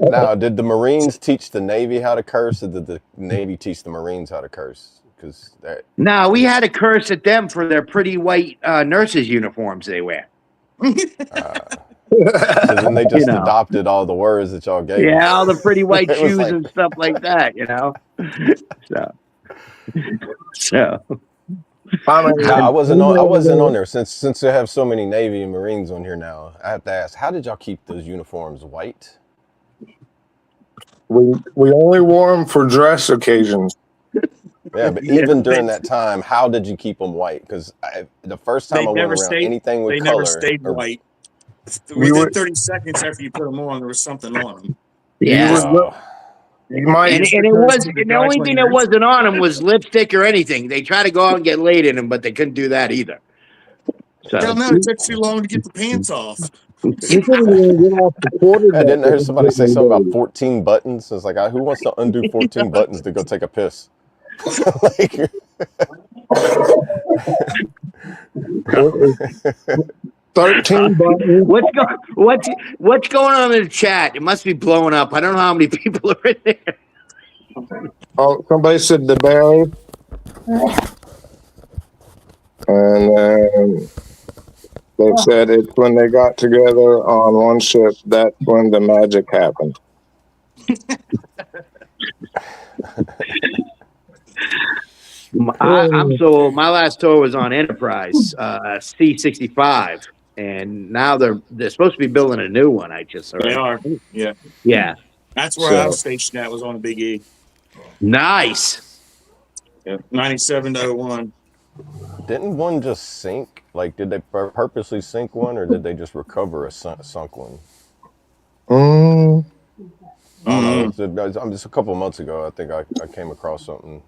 Now, did the Marines teach the Navy how to curse, or did the Navy teach the Marines how to curse? Because No, we had to curse at them for their pretty white nurses' uniforms they wear. so then they just adopted all the words that y'all gave. Yeah, all the pretty white It was shoes like- and stuff like that, So. No, I wasn't on there since they have so many Navy and Marines on here now. I have to ask, how did y'all keep those uniforms white? We only wore them for dress occasions. Yeah, but even during that time, how did you keep them white? Because the first time I went around anything with they color, never stayed white. Within 30 seconds after you put them on, there was something on them. Yeah. You might, And it was the only thing that wasn't on them was lipstick or anything. They tried to go out and get laid in them, but they couldn't do that either. So. Hell no, it took too long to get the pants off. you couldn't even get off the quarterback. I didn't hear somebody say something about 14 buttons. It's like, who wants to undo 14 buttons to go take a piss? Like, 13 buttons. What's going on in the chat? It must be blowing up. I don't know how many people are in there. Oh, somebody said the Bay. And then they said it's when they got together on one ship, that's when the magic happened. I'm so old. My last tour was on Enterprise C-65, and now they're supposed to be building a new one. I just heard. They are. Yeah. Yeah. That's where I was stationed at, was on a Big E. Nice. Yeah. 97 to 01. didn't one just sink? Like, did they purposely sink one, or did they just recover a sunk one? I don't know. Just a couple of months ago, I think I came across something.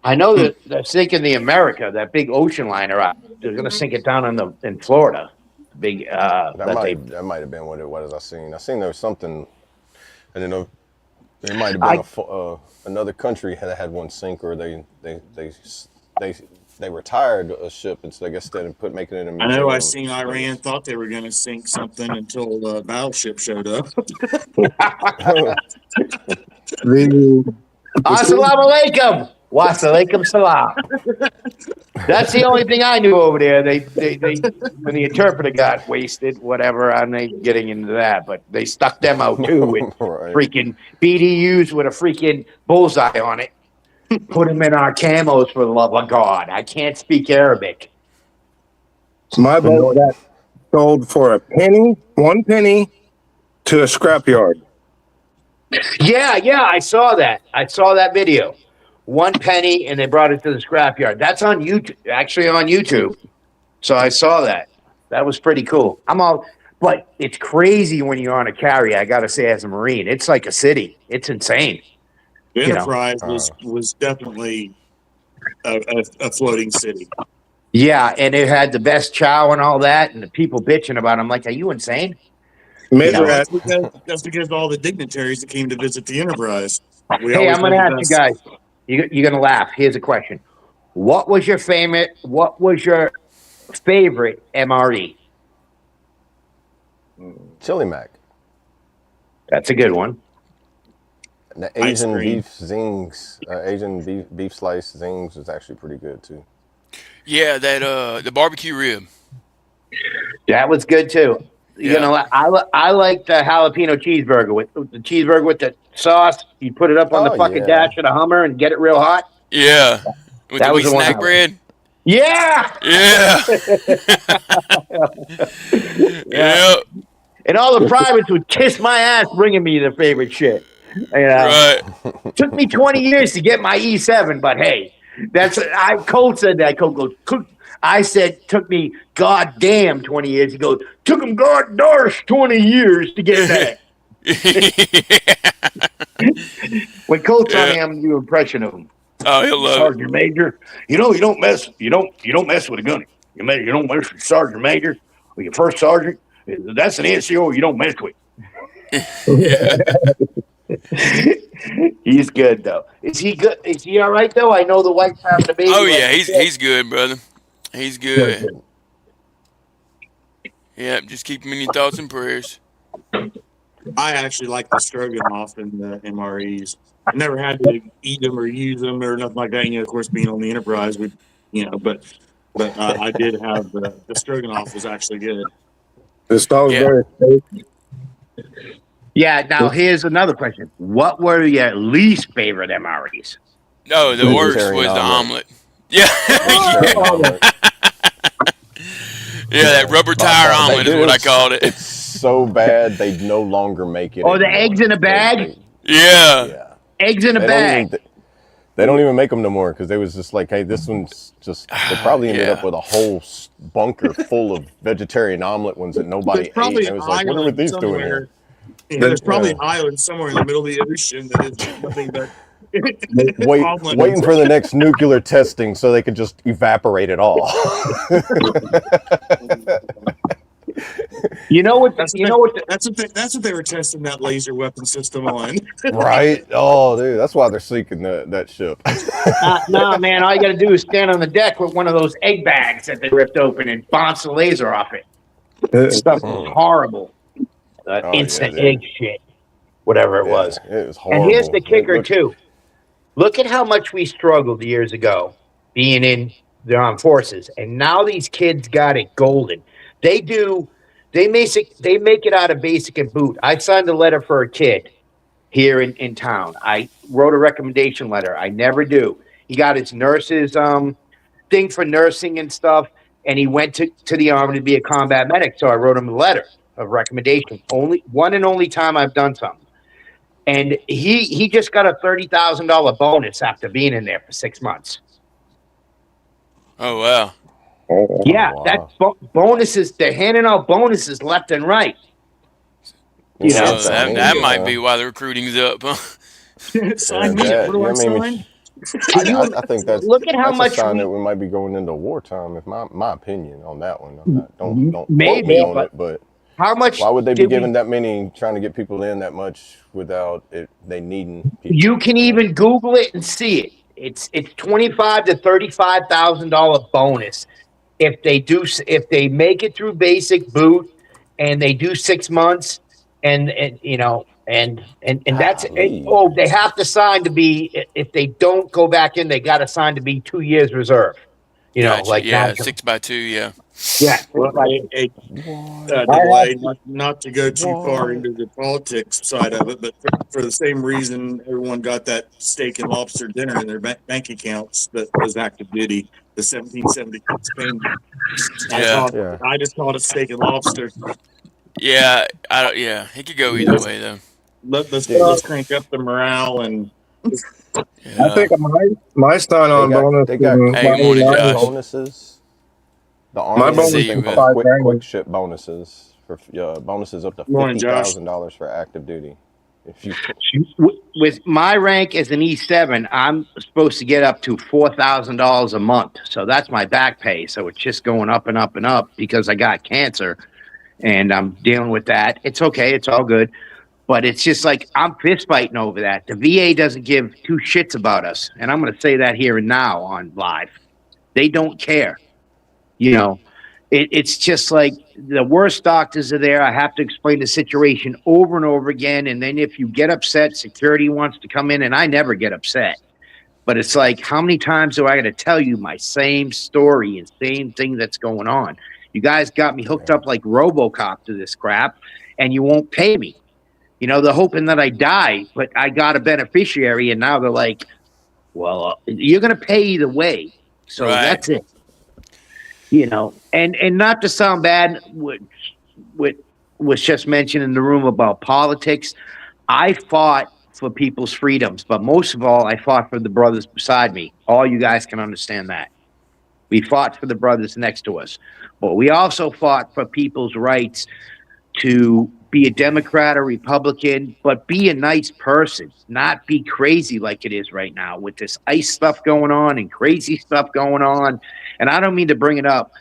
I know that they're sinking the America, that big ocean liner. They're going to sink it down in Florida. Big. That might have been what it was. I seen there was something. I don't know. It might have been another country had one sink, or they retired a ship, and so I guess instead of making it a museum. I know. I seen Iran thought they were going to sink something until the battleship showed up. Assalamu alaikum. Wasalaikum salam. That's the only thing I knew over there. They when the interpreter got wasted, whatever. I'm not getting into that, but they stuck them out too with freaking BDUs with a freaking bullseye on it. Put them in our camos for the love of God. I can't speak Arabic. My boat got sold for one penny, to a scrapyard. Yeah, I saw that. I saw that video. 1 penny, and they brought it to the scrapyard. That's on YouTube, actually on YouTube. So I saw that. That was pretty cool. But it's crazy when you're on a carrier. I got to say, as a Marine, it's like a city. It's insane. The Enterprise was definitely a floating city. Yeah, and it had the best chow and all that, and the people bitching about it. I'm like, are you insane? That's because of all the dignitaries that came to visit the Enterprise. Hey, I'm going to ask you guys. You're going to laugh. Here's a question. What was your favorite MRE? Chili Mac. That's a good one. And the Ice Asian cream. beef zings, Asian beef slice zings was actually pretty good too. Yeah, that the barbecue rib. That was good too. You Yeah. know, I like the jalapeno cheeseburger with the cheeseburger with the sauce. You put it up on the Oh fucking yeah, dash of the Hummer and get it real hot. Yeah. With the That was wee the one I snack liked. bread. Yeah. Yeah. Yeah. Yeah. And all the privates would kiss my ass bringing me their favorite shit. You know, Right. took me 20 years to get my E7, but hey, Colt said that. Colt goes, I said, took me goddamn 20 years. He goes, took him goddamn 20 years to get that. When Colt's on me, I'm gonna do an impression of him. Oh, he'll love it. Sergeant Major, you don't mess with a gunny. You don't mess with Sergeant Major or your first sergeant. That's an NCO you don't mess with. He's good though. Is he good? Is he all right though? I know the wife's having a baby. Oh yeah, he's good, brother. He's good. Yeah, just keep him in your thoughts and prayers. I actually like the stroganoff and the MREs. I never had to eat them or use them or nothing like that. You know, of course, being on the Enterprise, but I did have the stroganoff was actually good. The Salisbury steak. Yeah. Now here's another question: what were your least favorite MREs? No, the worst Vegetarian was the omelet. omelet. Yeah. Yeah, that rubber tire omelet is what I called it. It's so bad they no longer make it. Oh, the anymore. eggs in a bag? Yeah. Yeah. Eggs in a bag. They don't even make them no more because they was just like, hey, this one's just. They probably ended up with a whole bunker full of vegetarian omelet ones that nobody ate. And it was like, what are these doing here? Yeah, there's probably an island somewhere in the middle of the ocean that is nothing but waiting for the next nuclear testing so they could just evaporate it all. You know what? That's what they were testing that laser weapon system on. Right? Oh, dude, that's why they're sinking that ship. No, man. All you got to do is stand on the deck with one of those egg bags that they ripped open and bounce the laser off it. Stuff is horrible. Instant egg shit, whatever it was. It was horrible. And here's the kicker too. Look at how much we struggled years ago being in the armed forces, and now these kids got it golden. They make it out of basic and boot. I signed a letter for a kid here in town. I wrote a recommendation letter. I never do. He got his nurse's thing for nursing and stuff, and he went to the Army to be a combat medic. So I wrote him a letter of recommendation. Only one and only time I've done something. And he just got a $30,000 bonus after being in there for 6 months. Oh wow. Yeah, wow. that's bonuses. They're handing out bonuses left and right. You know, So that might be why the recruiting's up, huh? Sign me. What do I sign? I think that's look at how that's much a sign that we might be going into wartime. If my opinion on that one, I'm not, don't maybe, quote me on it, but how much? Why would they be giving that many, trying to get people in that much without it? They needing people. You can even Google it and see it. It's $25,000 to $35,000 bonus if they make it through basic boot and they do 6 months and that's it. Oh, they have to sign to be, if they don't go back in, they got to sign to be 2 years reserve. You know, like 6x2, yeah. Yeah. Well, delay, not to go too far into the politics side of it, but for the same reason everyone got that steak and lobster dinner in their bank accounts that was active duty, the 1776 payment. I just called it steak and lobster. Yeah, it could go either way though. Let's crank up the morale and. I think my sign-on bonus. They got bonuses. The Army has quick ship bonuses for bonuses up to $50,000 for active duty. If you with my rank as an E7, I'm supposed to get up to $4,000 a month. So that's my back pay. So it's just going up and up and up because I got cancer, and I'm dealing with that. It's okay. It's all good. But it's just like I'm fist fighting over that. The VA doesn't give two shits about us. And I'm going to say that here and now on live. They don't care. You know, it's just like the worst doctors are there. I have to explain the situation over and over again. And then if you get upset, security wants to come in, and I never get upset. But it's like, how many times do I got to tell you my same story and same thing that's going on? You guys got me hooked up like RoboCop to this crap, and you won't pay me. You know, they're hoping that I die, but I got a beneficiary, and now they're like, well, you're going to pay either way. So that's it. You know, and not to sound bad, what was just mentioned in the room about politics, I fought for people's freedoms, but most of all, I fought for the brothers beside me. All you guys can understand that. We fought for the brothers next to us, but we also fought for people's rights to be a Democrat or Republican, but be a nice person, not be crazy like it is right now with this ICE stuff going on and crazy stuff going on. And I don't mean to bring it up,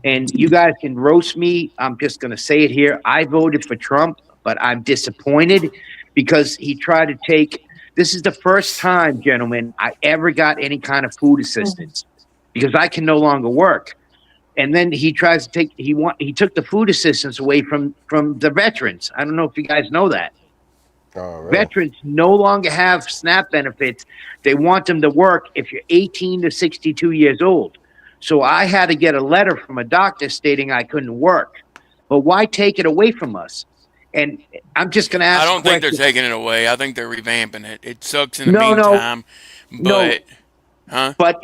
and you guys can roast me. I'm just going to say it here. I voted for Trump, but I'm disappointed because he tried to take, this is the first time, gentlemen, I ever got any kind of food assistance because I can no longer work. And then he tries to take, he took the food assistance away from the veterans. I don't know if you guys know that. Oh, really? Veterans no longer have SNAP benefits. They want them to work if you're 18 to 62 years old. So I had to get a letter from a doctor stating I couldn't work. But why take it away from us? And I'm just going to ask. I don't think they're taking it away. I think they're revamping it. It sucks in the meantime. But, But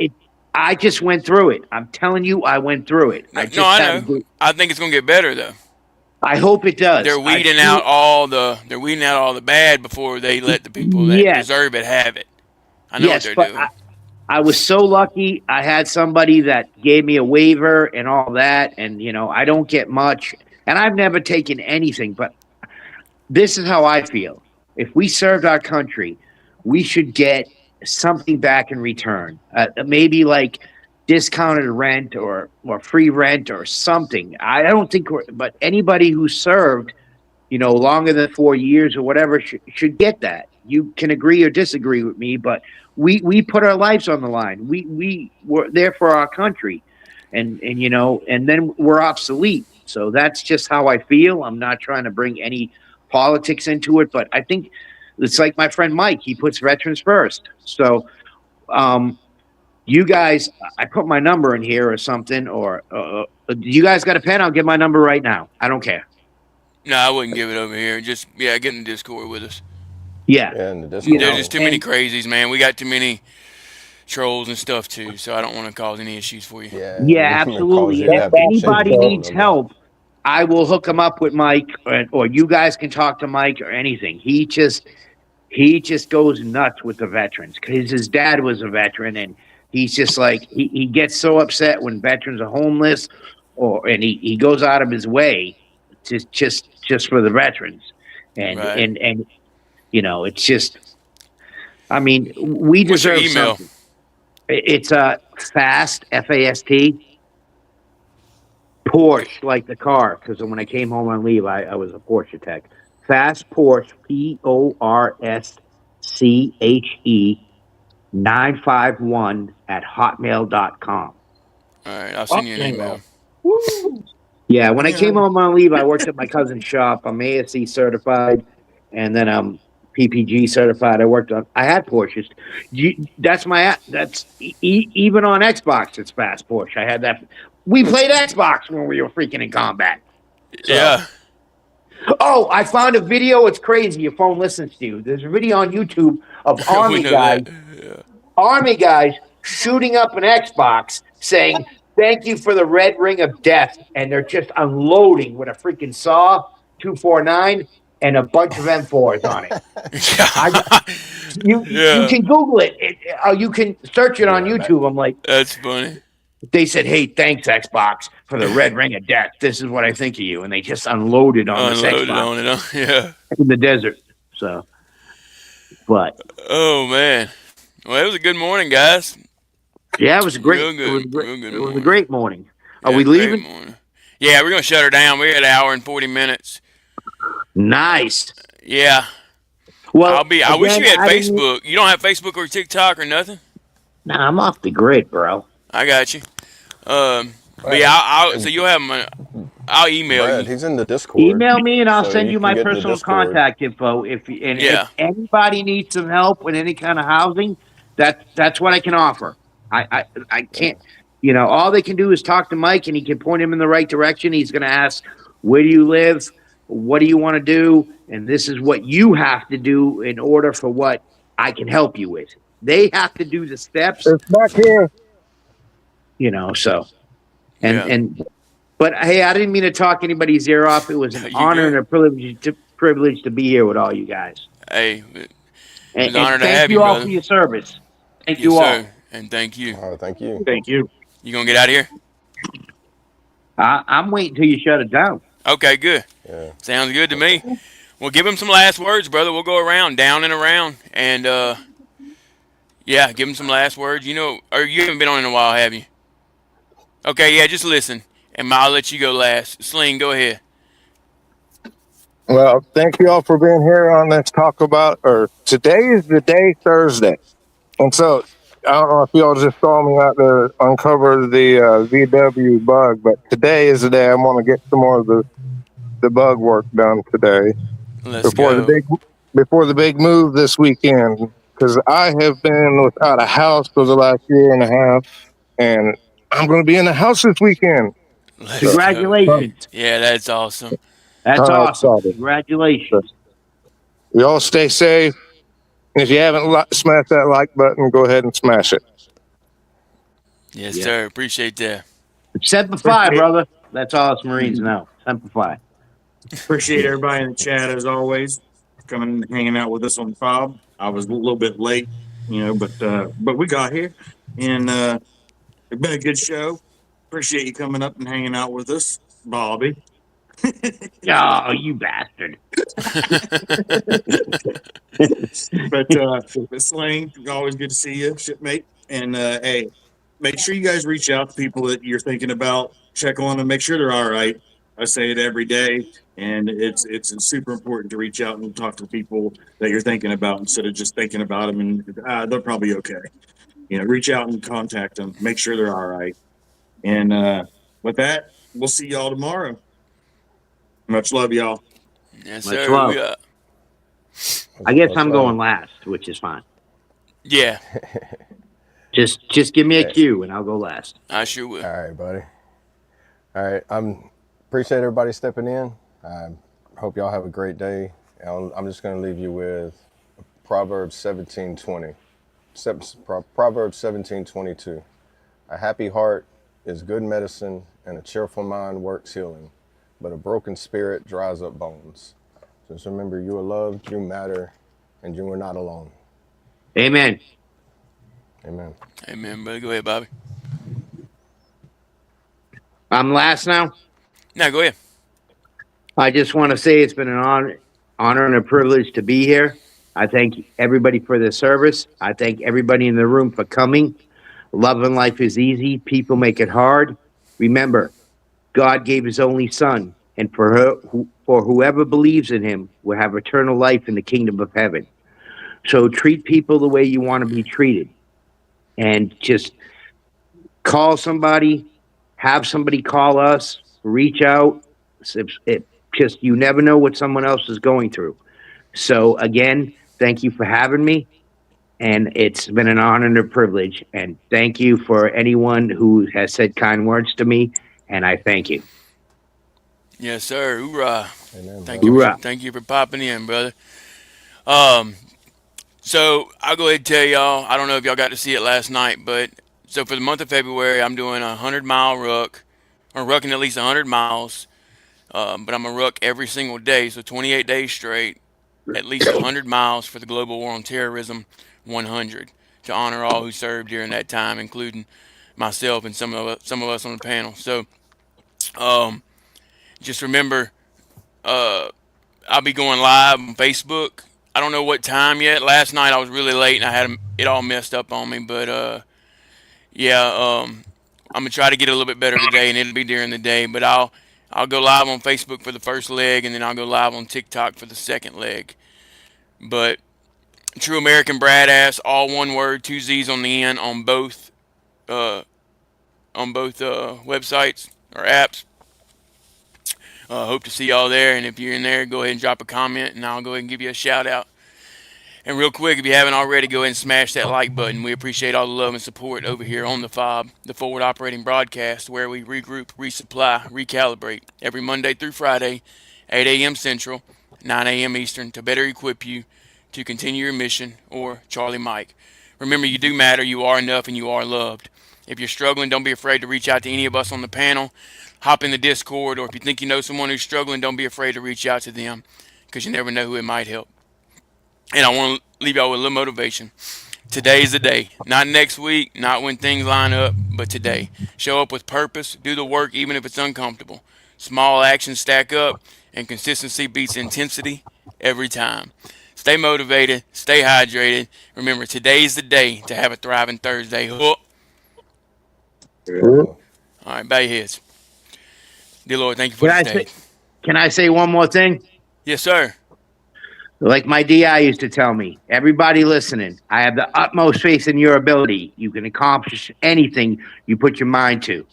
I just went through it. I'm telling you, I went through it. I know. I think it's going to get better, though. I hope it does. They're weeding out all the bad before they let the people that deserve it have it. I know what they're doing. I was so lucky. I had somebody that gave me a waiver and all that. And, you know, I don't get much. And I've never taken anything. But this is how I feel. If we served our country, we should get something back in return. Maybe like discounted rent or free rent or something. I don't think but anybody who served, you know, longer than 4 years or whatever should get that. You can agree or disagree with me, but we put our lives on the line. We were there for our country, and you know, and then we're obsolete. So that's just how I feel. I'm not trying to bring any politics into it, but I think it's like my friend Mike. He puts veterans first. So, you guys, I put my number in here or something, or you guys got a pen? I'll give my number right now. I don't care. No, I wouldn't give it over here. Just get in the Discord with us. Yeah, in the Discord. There's just too many crazies, man. We got too many trolls and stuff too, so I don't want to cause any issues for you. Yeah, absolutely. And if anybody needs help, I will hook them up with Mike, or you guys can talk to Mike or anything. He just goes nuts with the veterans because his dad was a veteran, and he's just like he gets so upset when veterans are homeless, and he goes out of his way just for the veterans, and you know, it's just, I mean, we deserve something. It's fast, FAST, Porsche, like the car, because when I came home on leave, I was a Porsche tech. Fast Porsche, PORSCHE 951 at hotmail.com. All right, I'll send you an email. Woo! Yeah, when I came home on leave, I worked at my cousin's shop. I'm ASC certified, and then I'm PPG certified. I had Porsches. Even on Xbox, it's fast Porsche. I had that. We played Xbox when we were freaking in combat. So. Yeah. Oh, I found a video. It's crazy. Your phone listens to you. There's a video on YouTube of Army guys shooting up an Xbox saying, "Thank you for the red ring of death," and they're just unloading with a freaking saw, 249, and a bunch of M4s on it. You can Google it. You can search it on YouTube. I'm like, that's funny. They said, "Hey, thanks Xbox for the red ring of death. This is what I think of you," and they just unloaded on this Xbox in the desert. So, but oh man, well, it was a good morning, guys. Yeah, it was great. It was a great morning. Are we leaving? Yeah, we're gonna shut her down. We're at an hour and 40 minutes. Nice. Yeah. Well, I wish you had Facebook. You don't have Facebook or TikTok or nothing? Nah, I'm off the grid, bro. I got you. But yeah, so And you'll have him. I'll email Brad, you. he's in the Discord, Email me and I'll so send you you can my get in the personal Discord. contact info. If Yeah. anybody needs some help with any kind of housing, that's what I can offer. I Yeah. can't. All they can do is talk to Mike, and he can point him in the right direction. He's going to ask, "Where do you live? What do you want to do?" And this is what you have to do in order for what I can help you with. They have to do the steps, It's back here. So and Yeah. and but hey, I didn't mean to talk anybody's ear off. It was an You honor and good? a privilege to be here with all you guys. Hey, it was And, an honor and to thank have you, you all for brother. your service. Thank Yes, you all. sir. And thank you. Thank you. Thank you. You gonna get out of here? I'm waiting till you shut it down. Okay, good. Yeah. Sounds good to me. Well, give him some last words, brother. We'll go around, down and around, and yeah, give him some last words. Or you haven't been on in a while, have you? Okay, yeah, just listen, and I'll let you go last. Sling, go ahead. Well, thank you all for being here on this talk about, or today is the day, Thursday. And so I don't know if y'all just saw me out there uncover the VW bug, but today is the day I'm going to get some more of the bug work done today Let's before the go. big move this weekend. Because I have been without a house for the last year and a half, and I'm going to be in the house this weekend. Let's So go. Congratulations. Yeah, that's awesome. That's I'm awesome. excited. So Congratulations. you all stay safe. And if you haven't smashed that like button, go ahead and smash it. Yes, Yeah. sir. Appreciate that. Simplify, Appreciate brother. That's all us Marines know. Simplify. appreciate everybody in the chat as always, coming and hanging out with us on Fob. I was a little bit late, but we got here, and it's been a good show. Appreciate you coming up and hanging out with us, Bobby. Oh, you bastard. But Slang, always good to see you, shipmate. And hey, make sure you guys reach out to people that you're thinking about, check on them, make sure they're all right. I say it every day, and it's super important to reach out and talk to people that you're thinking about instead of just thinking about them and they're probably okay. Reach out and contact them, make sure they're all right. And with that, we'll see y'all tomorrow. Much love, y'all. Yes, Much sir. love. We I guess Much I'm love. going last, which is fine. yeah, Just give me a Hey. cue and I'll go last. I sure will. All right, buddy. All right. Appreciate everybody stepping in. I hope y'all have a great day. I'm just going to leave you with Proverbs 17:20. Proverbs 17:22. A happy heart is good medicine, and a cheerful mind works healing, but a broken spirit dries up bones. Just remember, you are loved, you matter, and you are not alone. Amen. Amen. Amen, brother. Go ahead, Bobby. I'm last now. Now, go ahead. I just want to say it's been an honor and a privilege to be here. I thank everybody for their service. I thank everybody in the room for coming. Love and life is easy. People make it hard. Remember, God gave his only son, and for whoever believes in him will have eternal life in the kingdom of heaven. So treat people the way you want to be treated. And just call somebody, have somebody call us, reach out. Just you never know what someone else is going through. So again, thank you for having me, and it's been an honor and a privilege. And thank you for anyone who has said kind words to me, and I thank you. Yes, sir. Hoorah. Amen. Thank you Brother. for thank you for popping in, brother. Um, so I'll go ahead and tell y'all. I don't know if y'all got to see it last night, but so for the month of February, I'm doing a 100-mile ruck, or rucking at least 100 miles. But I'm a ruck every single day, so 28 days straight, at least 100 miles for the Global War on Terrorism 100 to honor all who served during that time, including myself and some of us on the panel. So, just remember, I'll be going live on Facebook. I don't know what time yet. Last night I was really late and I had it all messed up on me. But yeah, I'm gonna try to get a little bit better today, and it'll be during the day. But I'll go live on Facebook for the first leg, and then I'll go live on TikTok for the second leg. But True American Bradass, all one word, two Z's on the end on both on both websites or apps. Hope to see y'all there, and if you're in there, go ahead and drop a comment, and I'll go ahead and give you a shout out. And real quick, if you haven't already, go ahead and smash that like button. We appreciate all the love and support over here on the F.O.B, the Forward Operating Broadcast, where we regroup, resupply, recalibrate every Monday through Friday, 8 a.m. Central, 9 a.m. Eastern, to better equip you to continue your mission, or Charlie Mike. Remember, you do matter, you are enough, and you are loved. If you're struggling, don't be afraid to reach out to any of us on the panel. Hop in the Discord, or if you think you know someone who's struggling, don't be afraid to reach out to them, because you never know who it might help. And I want to leave y'all with a little motivation. Today's the day. Not next week, not when things line up, but today. Show up with purpose. Do the work even if it's uncomfortable. Small actions stack up, and consistency beats intensity every time. Stay motivated. Stay hydrated. Remember, today's the day to have a thriving Thursday. All right, bow your heads. Dear Lord, thank you for this day. Can I say one more thing? Yes, sir. Like my DI used to tell me, everybody listening, I have the utmost faith in your ability. You can accomplish anything you put your mind to.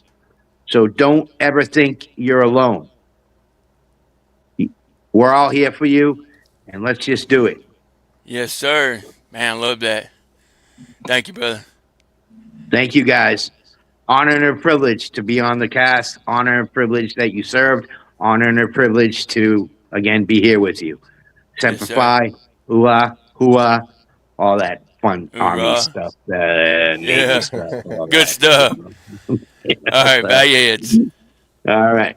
So don't ever think you're alone. We're all here for you, and let's just do it. Yes, sir. Man, I love that. Thank you, brother. Thank you, guys. Honor and a privilege to be on the cast. Honor and privilege that you served. Honor and a privilege to, again, be here with you. Semper Fi, hooah, hooah, all that fun Army stuff. Navy stuff. Good stuff. All right, bow your heads. All right.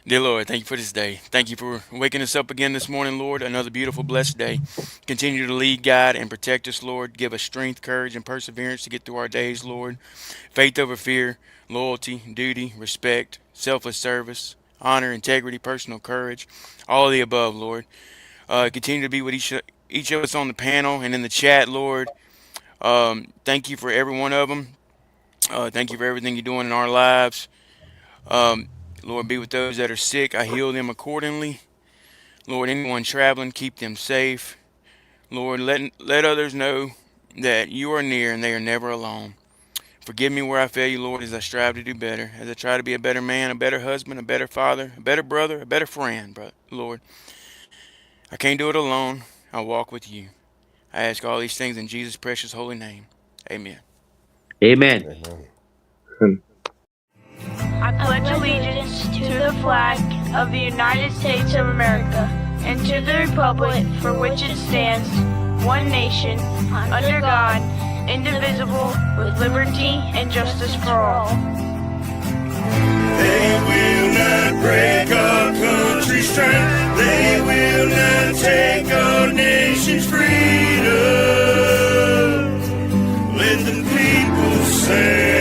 Dear Lord, thank you for this day. Thank you for waking us up again this morning, Lord. Another beautiful, blessed day. Continue to lead, guide, and protect us, Lord. Give us strength, courage, and perseverance to get through our days, Lord. Faith over fear, loyalty, duty, respect, selfless service, honor, integrity, personal courage, all of the above, Lord. Continue to be with each of us on the panel and in the chat, Lord. Thank you for every one of them. Thank you for everything you're doing in our lives. Lord, be with those that are sick. I heal them accordingly. Lord, anyone traveling, keep them safe. Lord, let others know that you are near and they are never alone. Forgive me where I fail you, Lord, as I strive to do better, as I try to be a better man, a better husband, a better father, a better brother, a better friend, Lord. I can't do it alone. I'll walk with you. I ask all these things in Jesus' precious holy name. Amen. Amen. I pledge allegiance to the flag of the United States of America and to the republic for which it stands, one nation, under God, indivisible, with liberty and justice for all. They will not break our country's strength. They will not take our nation's freedom. Let the people say